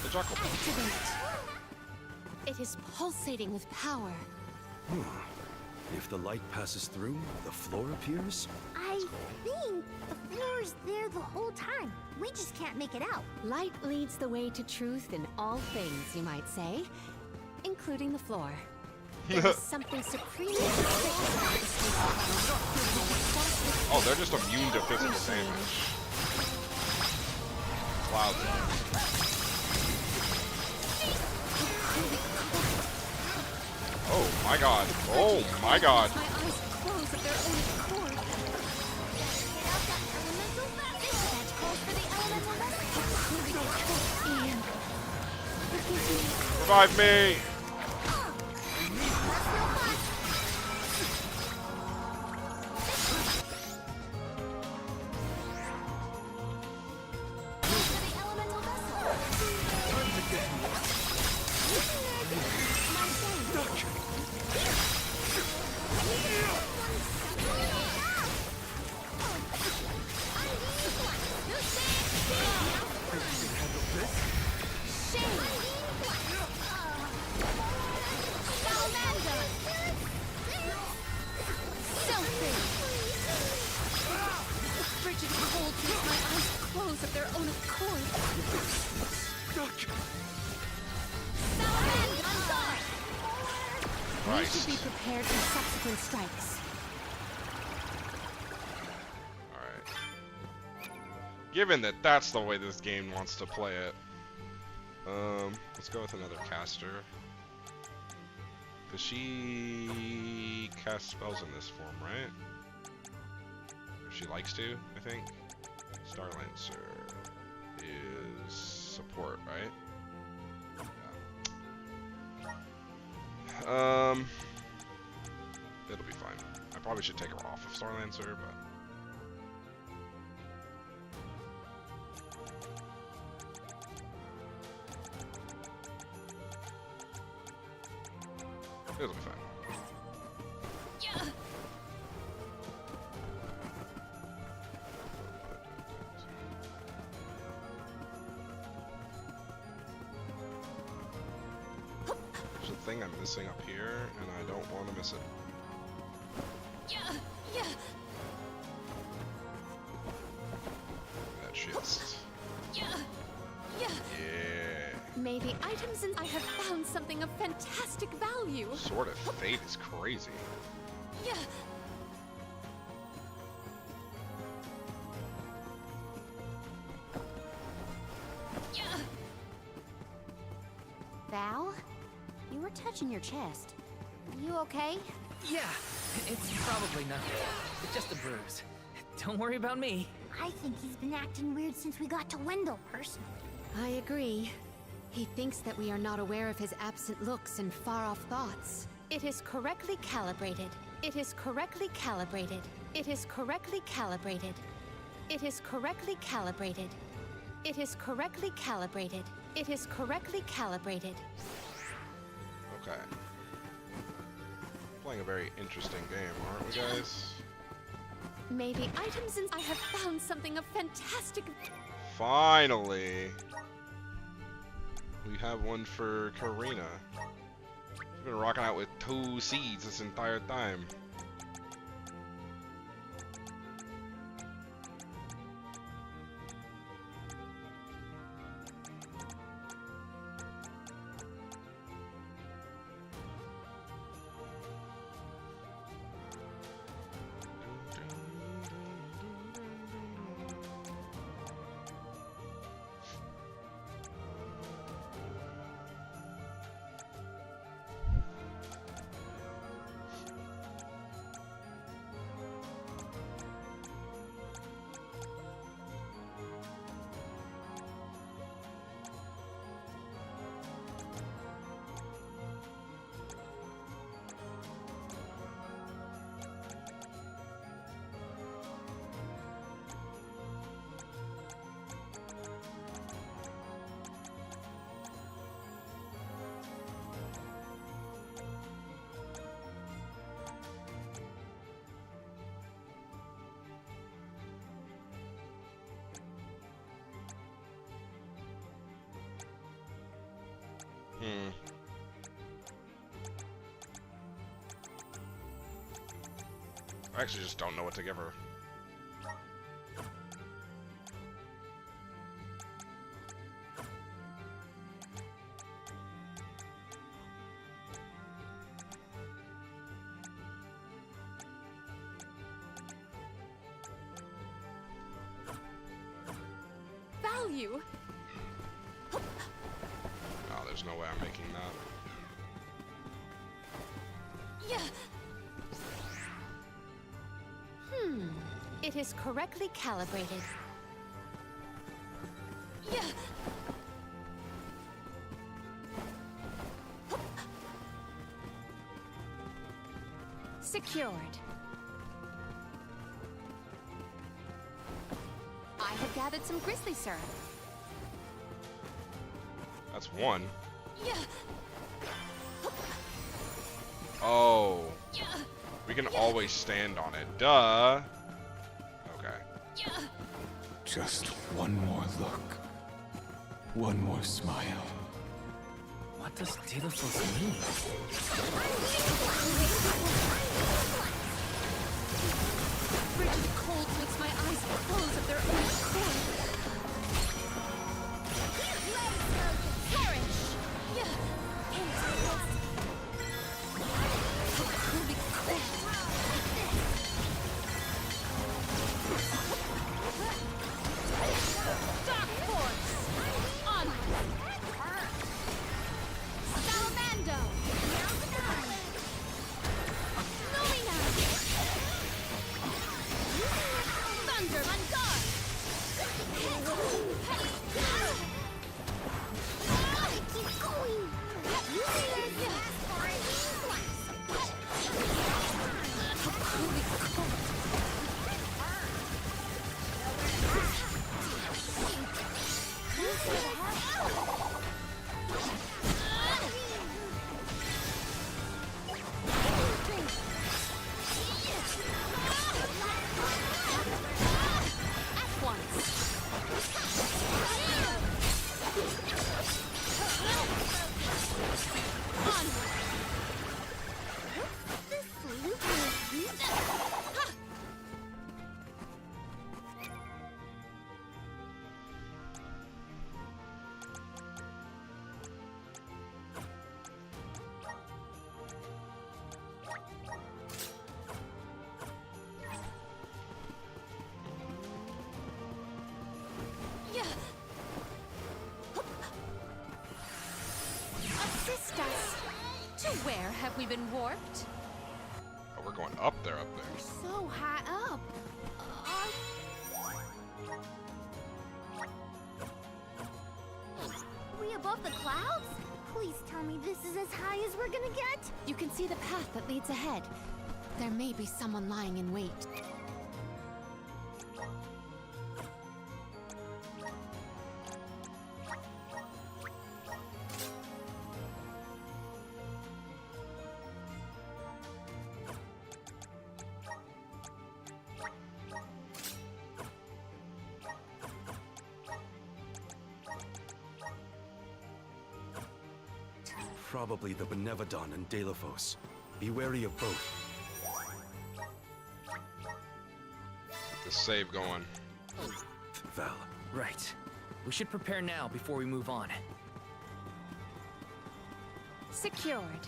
The Jackal. Activate. It is pulsating with power. If the light passes through, the floor appears? I think the floor's there the whole time. We just can't make it out. Light leads the way to truth in all things, you might say, including the floor. There is something supremely Oh, they're just immune to physical damage. Cloud damage. Oh my god. Oh my god. My eyes close of their own accord. That calls for the elemental vessel. Revive me! We should be prepared for subsequent strikes. Alright. Given that that's the way this game wants to play it, let's go with another caster. Because she casts spells in this form, right? If she likes to, I think. Starlancer is support, right? It'll be fine. I probably should take her off of Starlancer, but it'll be fine. Yeah. There's a thing I'm missing up here, and I don't want to miss it. Yeah, yeah. That shit's... Yeah, yeah. Yeah. May the items in I have found something of fantastic value. Sword of Fate is crazy. Yeah. Yeah. Val, you were touching your chest. You okay? Yeah, it's probably nothing. It's just a bruise. Don't worry about me. I think he's been acting weird since we got to Wendell, personally. I agree. He thinks that we are not aware of his absent looks and far-off thoughts. It is correctly calibrated. It is correctly calibrated. It is correctly calibrated. It is correctly calibrated. It is correctly calibrated. It is correctly calibrated. Okay. Playing a very interesting game, aren't we, guys? May the items in I have found something of fantastic. Finally! We have one for Karina. She's been rocking out with 2 seeds this entire time. I actually just don't know what to give her. Value. Oh, there's no way I'm making that. Yeah. It is correctly calibrated. Yeah. Secured. I have gathered some grizzly syrup. That's one. Yeah. Oh. We can always stand on it. Duh. Okay. Just one more look. One more smile. What does Dilithos mean? Frigid cold makes my eyes close of their own accord. Perish! Yeah. Holy cold. Dark force! Onward! Salamando! Lumina! Thunder on guard! Keep going! At once! Assist us! To where have we been warped? Oh, we're going up there, up there. So high up. Are we above the clouds? Please tell me this is as high as we're gonna get. You can see the path that leads ahead. There may be someone lying in wait. Probably the Benevodon and Dilithos. Be wary of both. Get the save going. Val. Right. We should prepare now before we move on. Secured.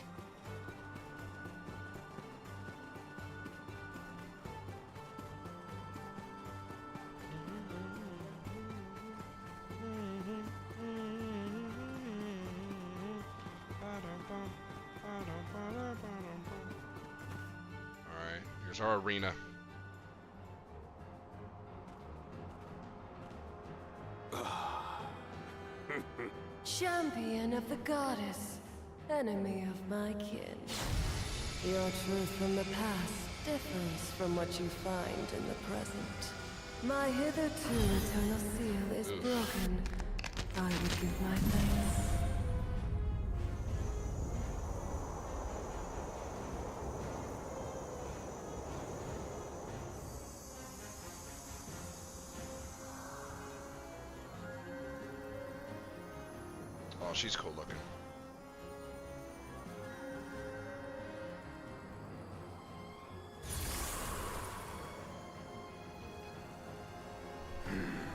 Alright, here's our arena. Champion of the goddess, enemy of my kin. Your truth from the past differs from what you find in the present. My hitherto eternal seal is broken. I would give my thanks. Oh, she's cool looking.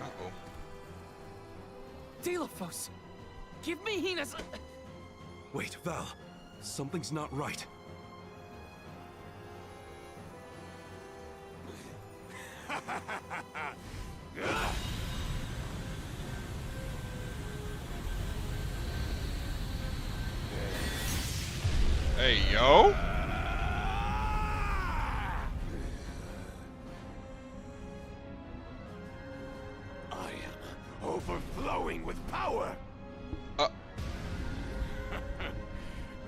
Uh-oh. Delafos! Give me Hina's... Wait, Val. Something's not right. Hey, yo! I am overflowing with power.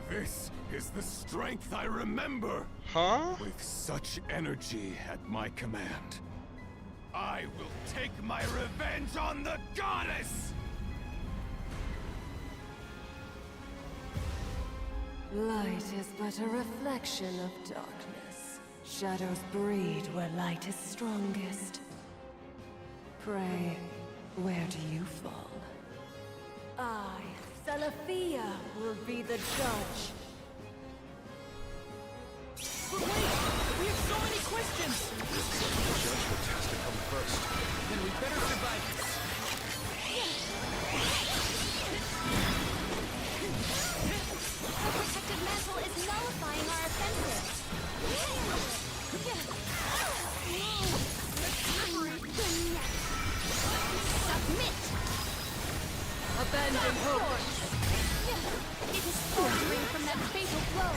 This is the strength I remember. Huh? With such energy at my command, I will take my revenge on the goddess! Light is but a reflection of darkness. Shadows breed where light is strongest. Pray, where do you fall? I, Salafia, will be the judge. But wait! We have so many questions! Judgment has to come first. Then we better survive this. The protective mantle is nullifying our offensive. Submit! Abandon hope. It is faltering from that fatal blow.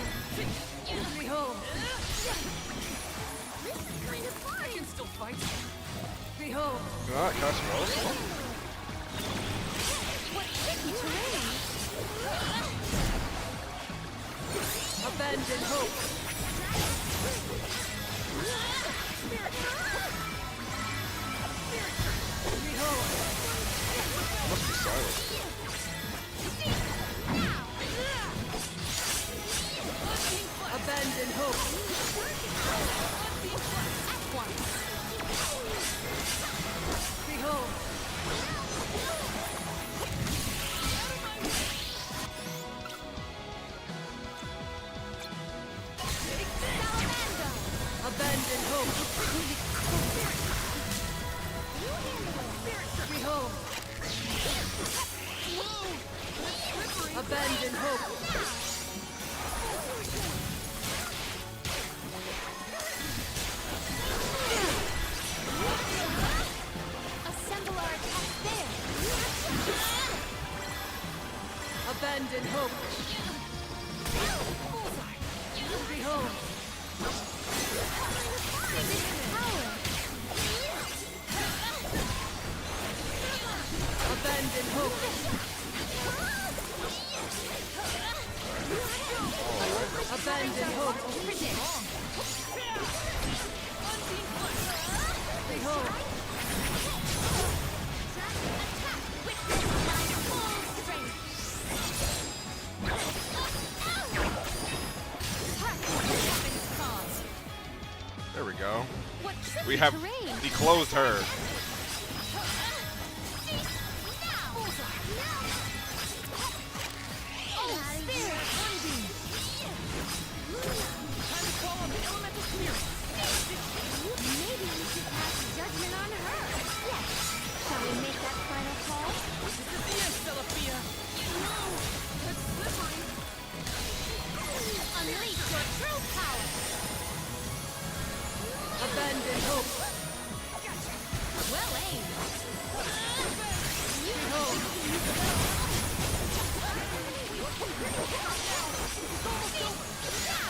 Behold. This is kind of fun. I can still fight. Behold. Ah, cast spells. What tricky terrain! Abandon hope. Behold. Must be silent. Abandon hope. Behold. Abandon hope. Behold. Abandon hope. Assemble our attack there. Abandon hope. Behold. Abandon hope. Abandon hope. Behold. There we go. What tricky We have terrain. declosed her. Maybe we should pass judgment on her. Yes. Shall we make that final call? Yes, Salafia! No, that's slippery. Unleash your true power. Abandon hope. Well aimed. Behold.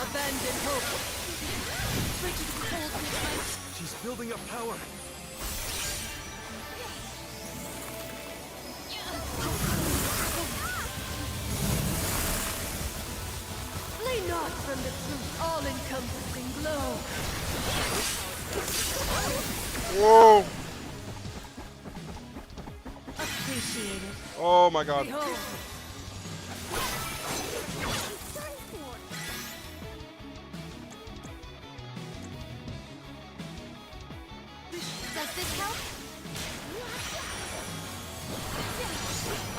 Abandon hope. She's building up power. Flee not from the truth, all-encompassing glow. Whoa! Appreciate it. Oh my god. Behold. Does this help?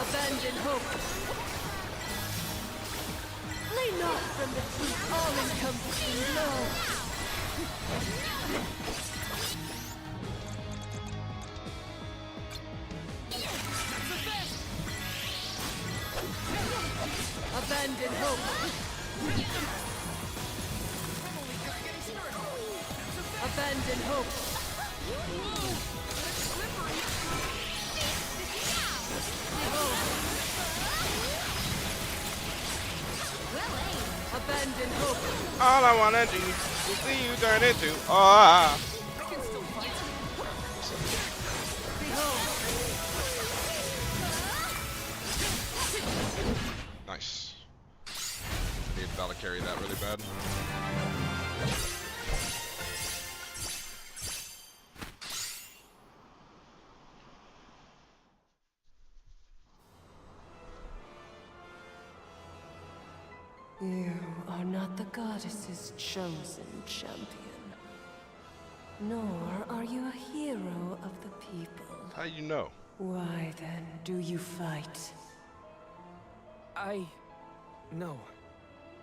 Abandon hope. Flee not from the truth, all-encompassing glow. Abandon hope. Abandon hope. Abandon hope. All I wanna do is see you turn into ah. Nice. I need Val to carry that really bad. You are not the goddess's chosen champion. Nor are you a hero of the people. How you know? Why then do you fight? No.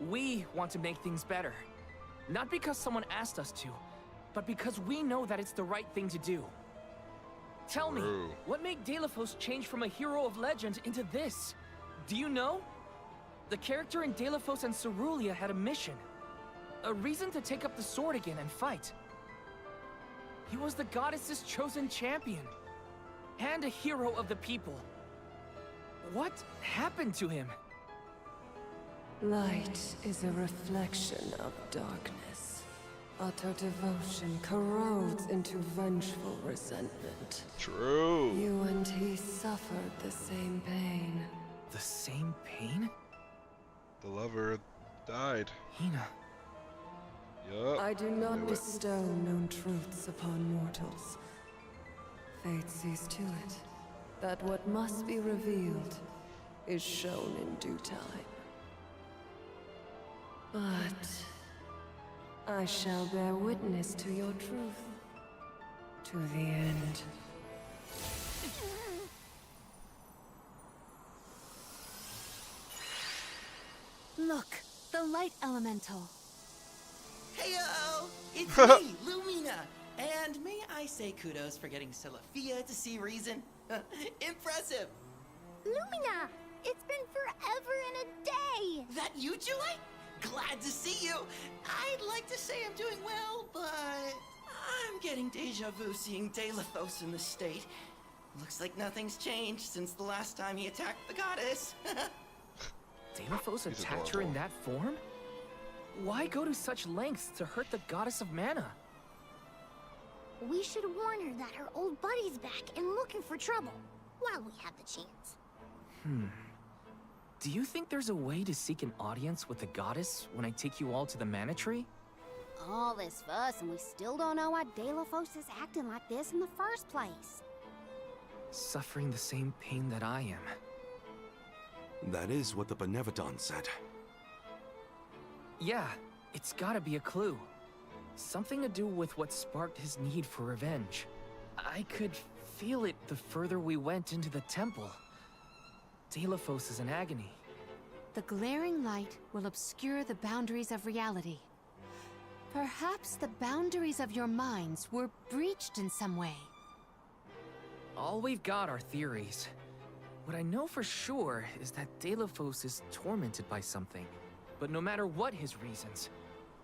We want to make things better. Not because someone asked us to, but because we know that it's the right thing to do. Tell me, what made Delafos change from a hero of legend into this? Do you know? The character in Delafos and Cerulia had a mission. A reason to take up the sword again and fight. He was the goddess's chosen champion. And a hero of the people. What happened to him? Light is a reflection of darkness. Utter devotion corrodes into vengeful resentment. True. You and he suffered the same pain. The same pain? The lover died. Hina. Yup. I do not bestow known truths upon mortals. Fate sees to it that what must be revealed is shown in due time. But I shall bear witness to your truth to the end. Look, the light elemental. Heyo! It's me, Lumina! And may I say kudos for getting Celafia to see reason? Impressive! Lumina! It's been forever and a day! That you, Julie? Glad to see you! I'd like to say I'm doing well, but I'm getting deja vu seeing Delafos in the state. Looks like nothing's changed since the last time he attacked the goddess. Delafos attacked her in that form? Why go to such lengths to hurt the goddess of mana? We should warn her that her old buddy's back and looking for trouble, while we have the chance. Do you think there's a way to seek an audience with the goddess when I take you all to the mana tree? All this fuss and we still don't know why Delafos is acting like this in the first place. Suffering the same pain that I am. That is what the Benevodon said. Yeah, it's gotta be a clue. Something to do with what sparked his need for revenge. I could feel it the further we went into the temple. Delafos is in agony. The glaring light will obscure the boundaries of reality. Perhaps the boundaries of your minds were breached in some way. All we've got are theories. What I know for sure is that Delafos is tormented by something. But no matter what his reasons,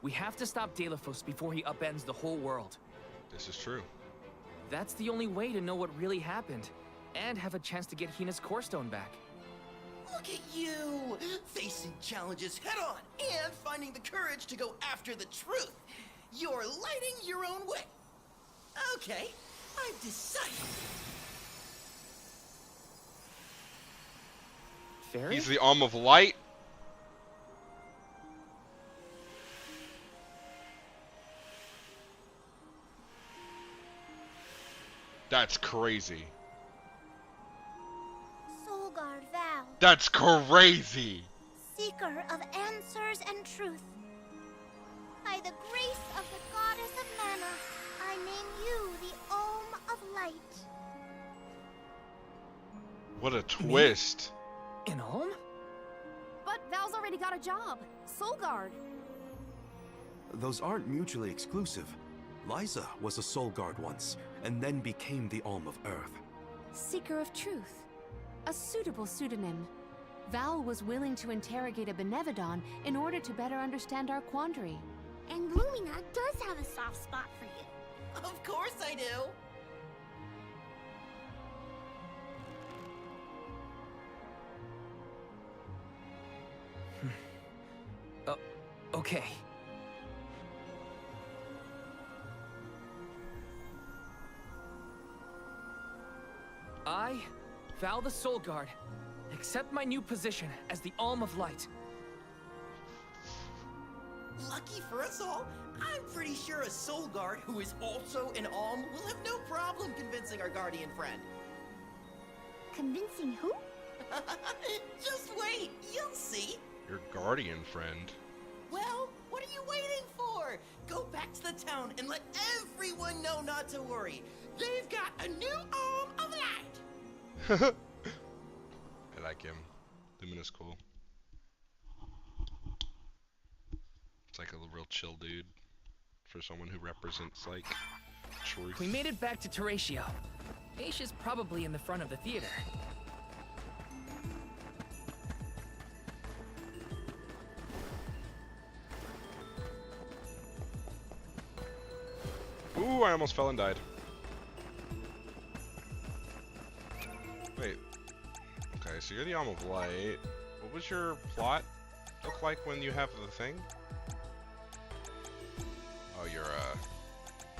we have to stop Delafos before he upends the whole world. This is true. That's the only way to know what really happened, and have a chance to get Hina's core stone back. Look at you! Facing challenges head on and finding the courage to go after the truth. You're lighting your own way. Okay, I've decided. Fairy? He's the arm of light. That's crazy. Soulguard Val, That's crazy. seeker of answers and truth. By the grace of the goddess of mana, I name you the Ohm of Light. What a twist. An Ohm? But Val's already got a job. Soulguard. Those aren't mutually exclusive. Liza was a Soul Guard once, and then became the Alm of Earth. Seeker of Truth. A suitable pseudonym. Val was willing to interrogate a Benevodon in order to better understand our quandary. And Lumina does have a soft spot for you. Of course I do. Okay. I, Val the Soul Guard, accept my new position as the Alm of Light. Lucky for us all, I'm pretty sure a Soul Guard who is also an Alm will have no problem convincing our guardian friend. Convincing who? Just wait, you'll see. Your guardian friend. Well, what are you waiting for? Go back to the town and let everyone know not to worry. They've got a new Alm of Light. I like him. Lumina's cool. It's like a real chill dude for someone who represents like truth. We made it back to Teratio. Aisha's probably in the front of the theater. Ooh, I almost fell and died. Wait. Okay, so you're the Alm of Light. What was your plot look like when you have the thing? Oh, you're a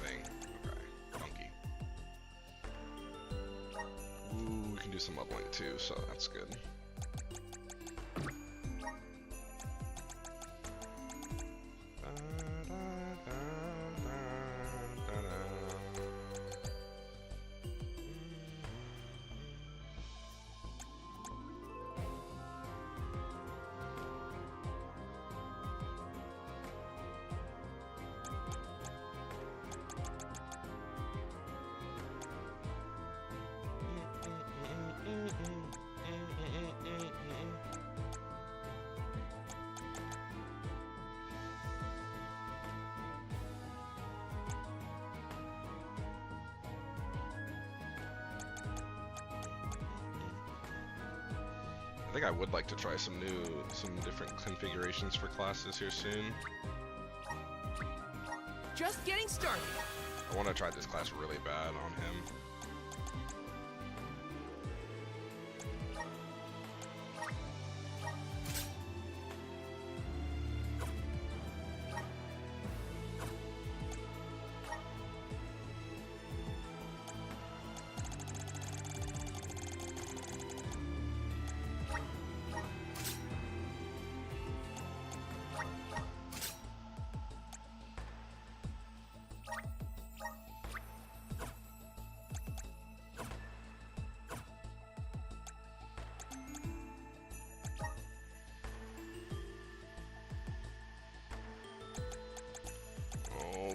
thing. Okay. Monkey. Ooh, we can do some leveling too, so that's good. I think I would like to try some different configurations for classes here soon. Just getting started. I want to try this class really bad on him.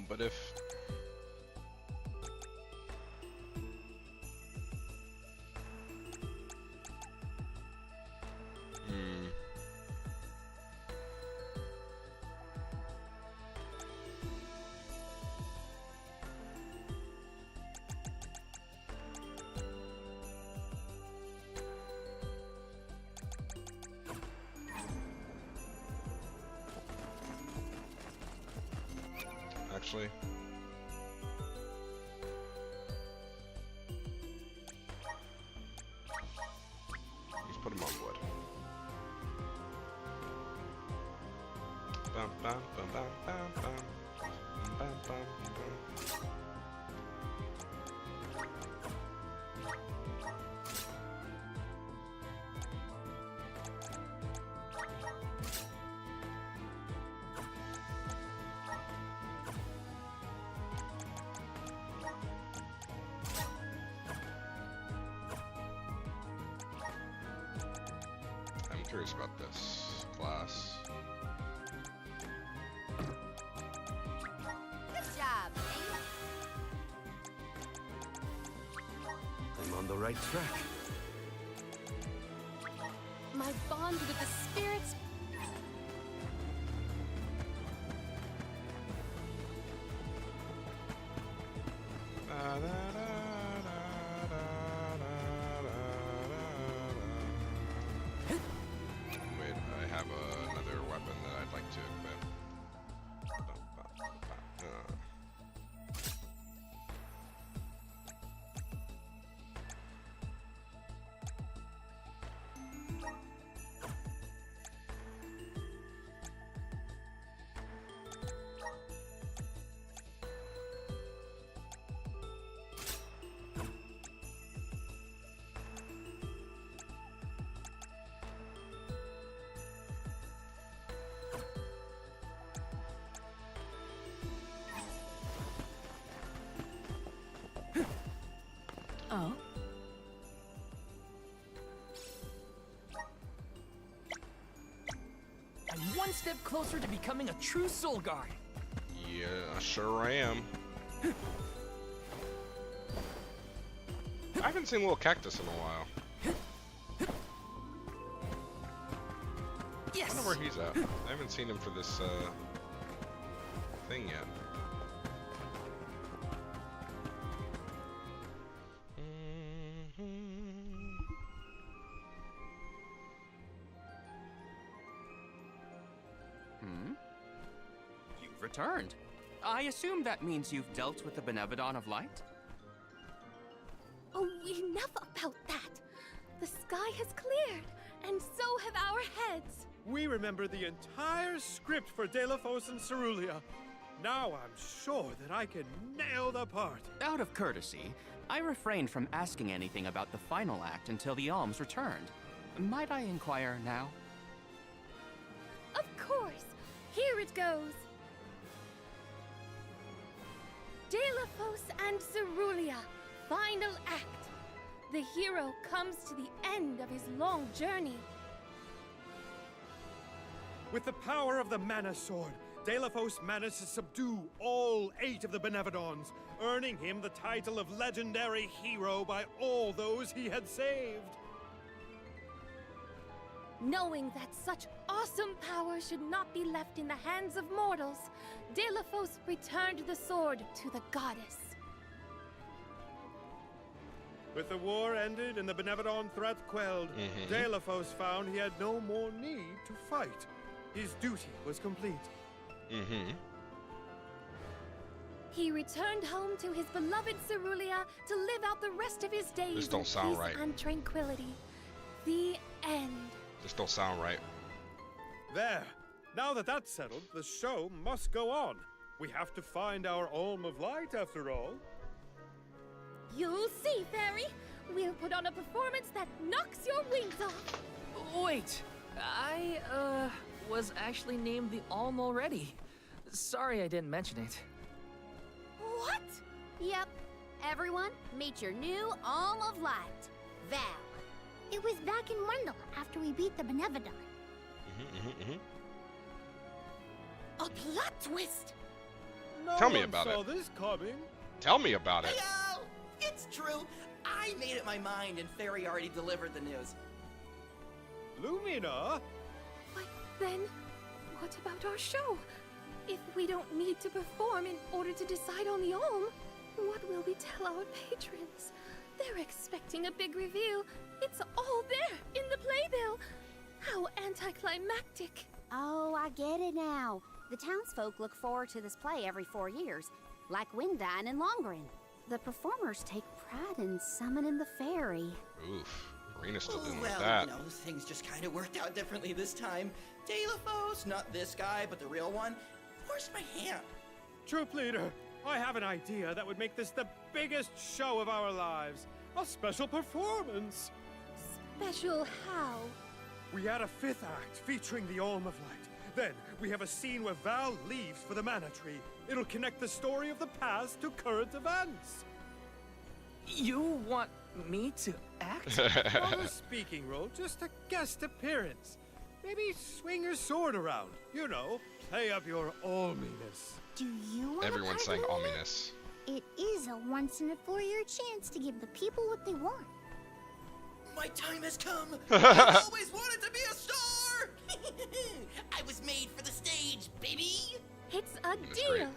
But if actually. Let's put him on wood. Bum, bum, bum, bum, bum, bum. Bum, bum, bum. I'm curious about this class. Good job, I'm on the right track. My bond with the spirits. one step closer to becoming a true soul guard. Yeah, sure I am. I haven't seen Little Cactus in a while. Yes. I wonder where he's at. I haven't seen him for this thing yet. You've returned. I assume that means you've dealt with the Benevodon of Light? Oh, enough about that. The sky has cleared, and so have our heads. We remember the entire script for Delafos and Cerulia. Now I'm sure that I can nail the part. Out of courtesy, I refrained from asking anything about the final act until the alms returned. Might I inquire now? Of course. Here it goes. Delafos and Cerulia, final act. The hero comes to the end of his long journey. With the power of the Mana Sword, Delafos managed to subdue all 8 of the Benevodons, earning him the title of legendary hero by all those he had saved. Knowing that such awesome power should not be left in the hands of mortals, Delafos returned the sword to the goddess. With the war ended and the Benevodon threat quelled, Delafos found he had no more need to fight. His duty was complete. He returned home to his beloved Cerulia to live out the rest of his days This don't in sound peace right. and tranquility. The end. This don't sound right. There. Now that that's settled, the show must go on. We have to find our Alm of Light, after all. You'll see, Fairy. We'll put on a performance that knocks your wings off. Wait, I, was actually named the Alm already. Sorry I didn't mention it. What? Yep. Everyone, meet your new Alm of Light, Val. It was back in Wendell after we beat the Benevodon. A plot twist! No Tell me one about saw it. this coming. Tell me about it. Heyo! It's true. I made up my mind and Fairy already delivered the news. Lumina? But then, what about our show? If we don't need to perform in order to decide on the Alm, what will we tell our patrons? They're expecting a big reveal. It's all there in the playbill. How anticlimactic. Oh, I get it now. The townsfolk look forward to this play every 4 years, like Windine and Longren. The performers take pride in summoning the fairy. Oof. Rena's still dealing Well, with that. you know, things just kind of worked out differently this time. Delafos, not this guy, but the real one, forced my hand. Troop leader, I have an idea that would make this the biggest show of our lives. A special performance. Special how? We add a 5th act featuring the Alm of Light. Then we have a scene where Val leaves for the Mana Tree. It'll connect the story of the past to current events. You want me to act? Not a speaking role, just a guest appearance. Maybe swing your sword around. You know, play up your alminess. Do you want Everyone's saying ominous. It is a once-in-a-4-year chance to give the people what they want. My time has come. I always wanted to be a star. I was made for the stage, baby. It's a That's deal. great.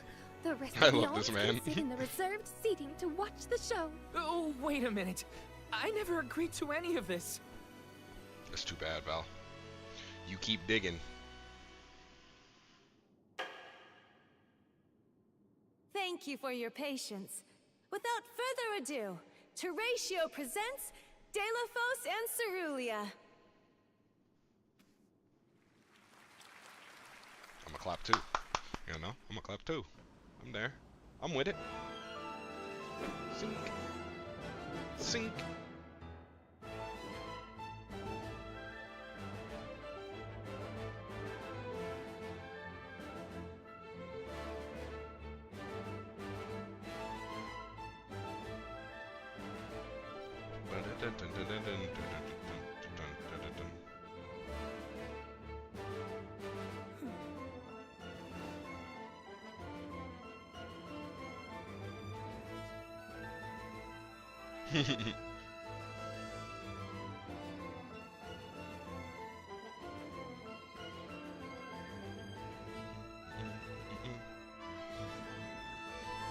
The rest I of the love this Alms man. can sit in the reserved seating to watch the show. Oh, wait a minute. I never agreed to any of this. That's too bad, Val. You keep digging. Thank you for your patience. Without further ado, Teratio presents Delafos and Cerulia. I'm gonna clap too. You know, I'm gonna clap too. I'm there. I'm with it. Sink. Sink.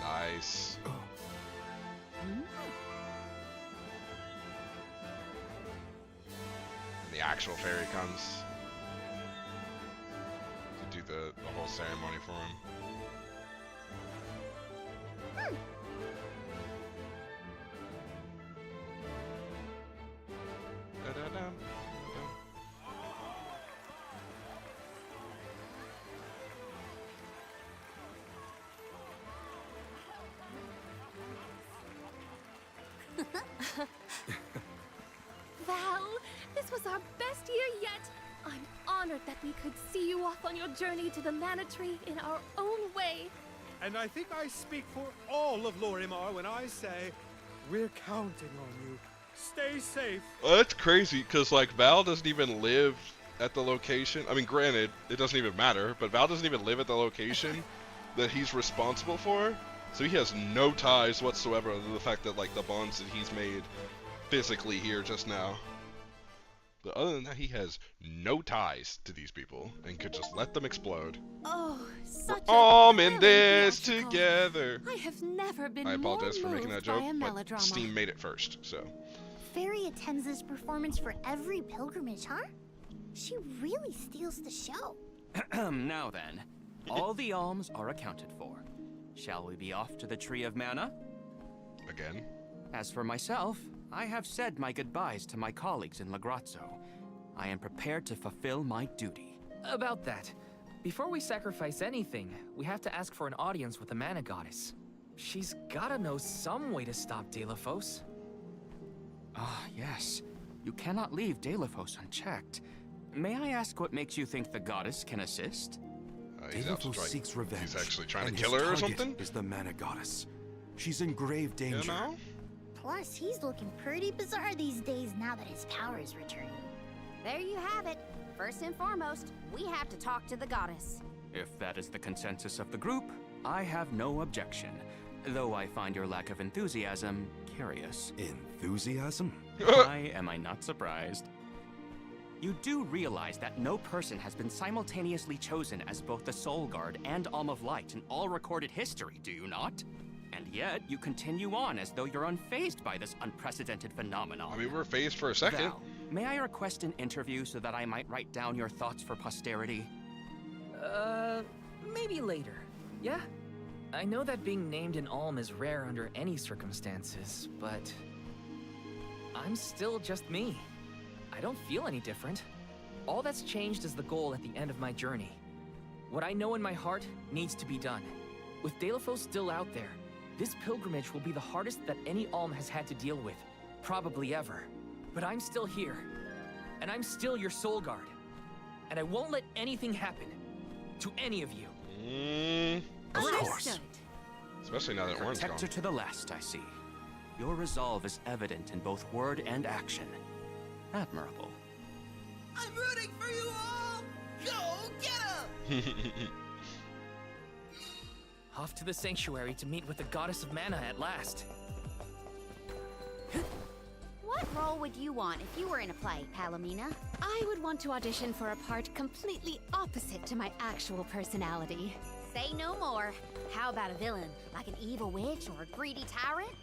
Nice. And the actual fairy comes to do the whole ceremony for him. Da-da-dum. Val, this was our best year yet. I'm honored that we could see you off on your journey to the Mana Tree in our own way. And I think I speak for all of Lorimar when I say, we're counting on you. Stay safe. Well, that's crazy, because, like, Val doesn't even live at the location. I mean, granted, it doesn't even matter, but Val doesn't even live at the location that he's responsible for. So he has no ties whatsoever other than the fact that, like, the bonds that he's made physically here just now. But other than that, he has no ties to these people and could just let them explode. Oh, such We're all in this together. I have never been I apologize for more making that moved joke, by a but melodrama. Steam made it first, so. Fairy attends this performance for every pilgrimage, huh? She really steals the show. Now then, all the alms are accounted for. Shall we be off to the Tree of Mana? Again? As for myself, I have said my goodbyes to my colleagues in Lagrazzo. I am prepared to fulfill my duty. About that, before we sacrifice anything, we have to ask for an audience with the Mana Goddess. She's gotta know some way to stop Delafos. Ah, yes. You cannot leave Delafos unchecked. May I ask what makes you think the goddess can assist? Delafos seeks revenge. He's actually trying to and kill his her or target something? Is the Mana Goddess. She's in grave danger. You know? Plus, he's looking pretty bizarre these days now that his power is returning. There you have it. First and foremost, we have to talk to the goddess. If that is the consensus of the group, I have no objection. Though I find your lack of enthusiasm curious. Enthusiasm? Why am I not surprised? You do realize that no person has been simultaneously chosen as both the Soul Guard and Alm of Light in all recorded history, do you not? And yet, you continue on as though you're unfazed by this unprecedented phenomenon. I mean, we're phased for a second. Val, may I request an interview so that I might write down your thoughts for posterity? Maybe later. Yeah? I know that being named an Alm is rare under any circumstances, but I'm still just me. I don't feel any different. All that's changed is the goal at the end of my journey. What I know in my heart needs to be done. With Delafos still out there, this pilgrimage will be the hardest that any Alm has had to deal with, probably ever. But I'm still here, and I'm still your Soul Guard. And I won't let anything happen to any of you. Of course. Especially now that Orange gone. Protector to the last, I see. Your resolve is evident in both word and action. Admirable. I'm rooting for you all! Go get 'em! Off to the sanctuary to meet with the Goddess of Mana at last. What role would you want if you were in a play, Palomina? I would want to audition for a part completely opposite to my actual personality. Say no more. How about a villain, like an evil witch or a greedy tyrant?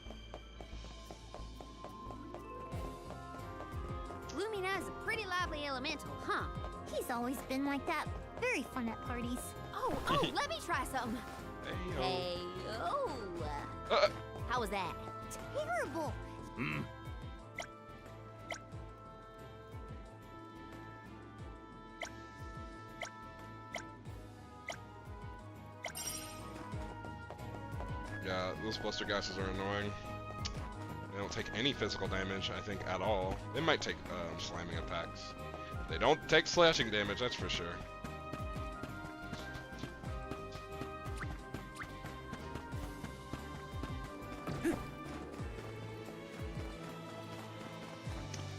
Lumina is a pretty lively elemental, huh? He's always been like that. Very fun at parties. Oh, let me try some. Hey, How was that? Terrible. Yeah, those Buster gases are annoying. They don't take any physical damage, I think, at all. They might take slamming attacks. They don't take slashing damage, that's for sure.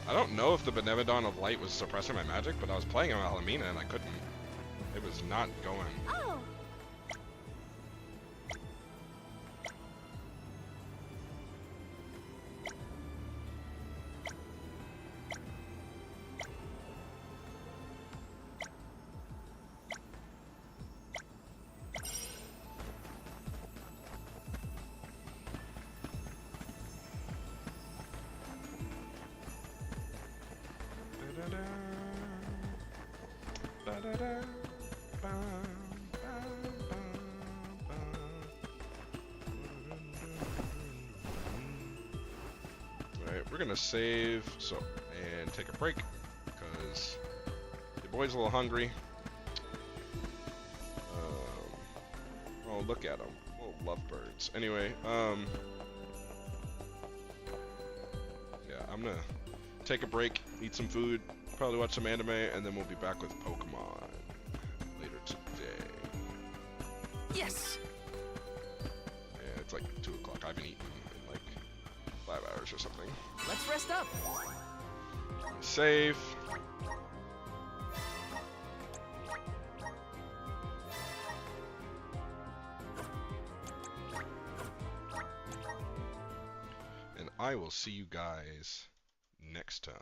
I don't know if the Benevodon of Light was suppressing my magic, but I was playing on Alamina and I couldn't. It was not going. Oh. Alright, we're gonna save and take a break because the boy's a little hungry. Oh, look at them. Oh, lovebirds. Anyway, yeah, I'm gonna take a break, eat some food, probably watch some anime, and then we'll be back with Pokemon later today. Yes! Yeah, it's like 2 o'clock. I haven't eaten in like 5 hours or something. Let's rest up. Save. And I will see you guys next time.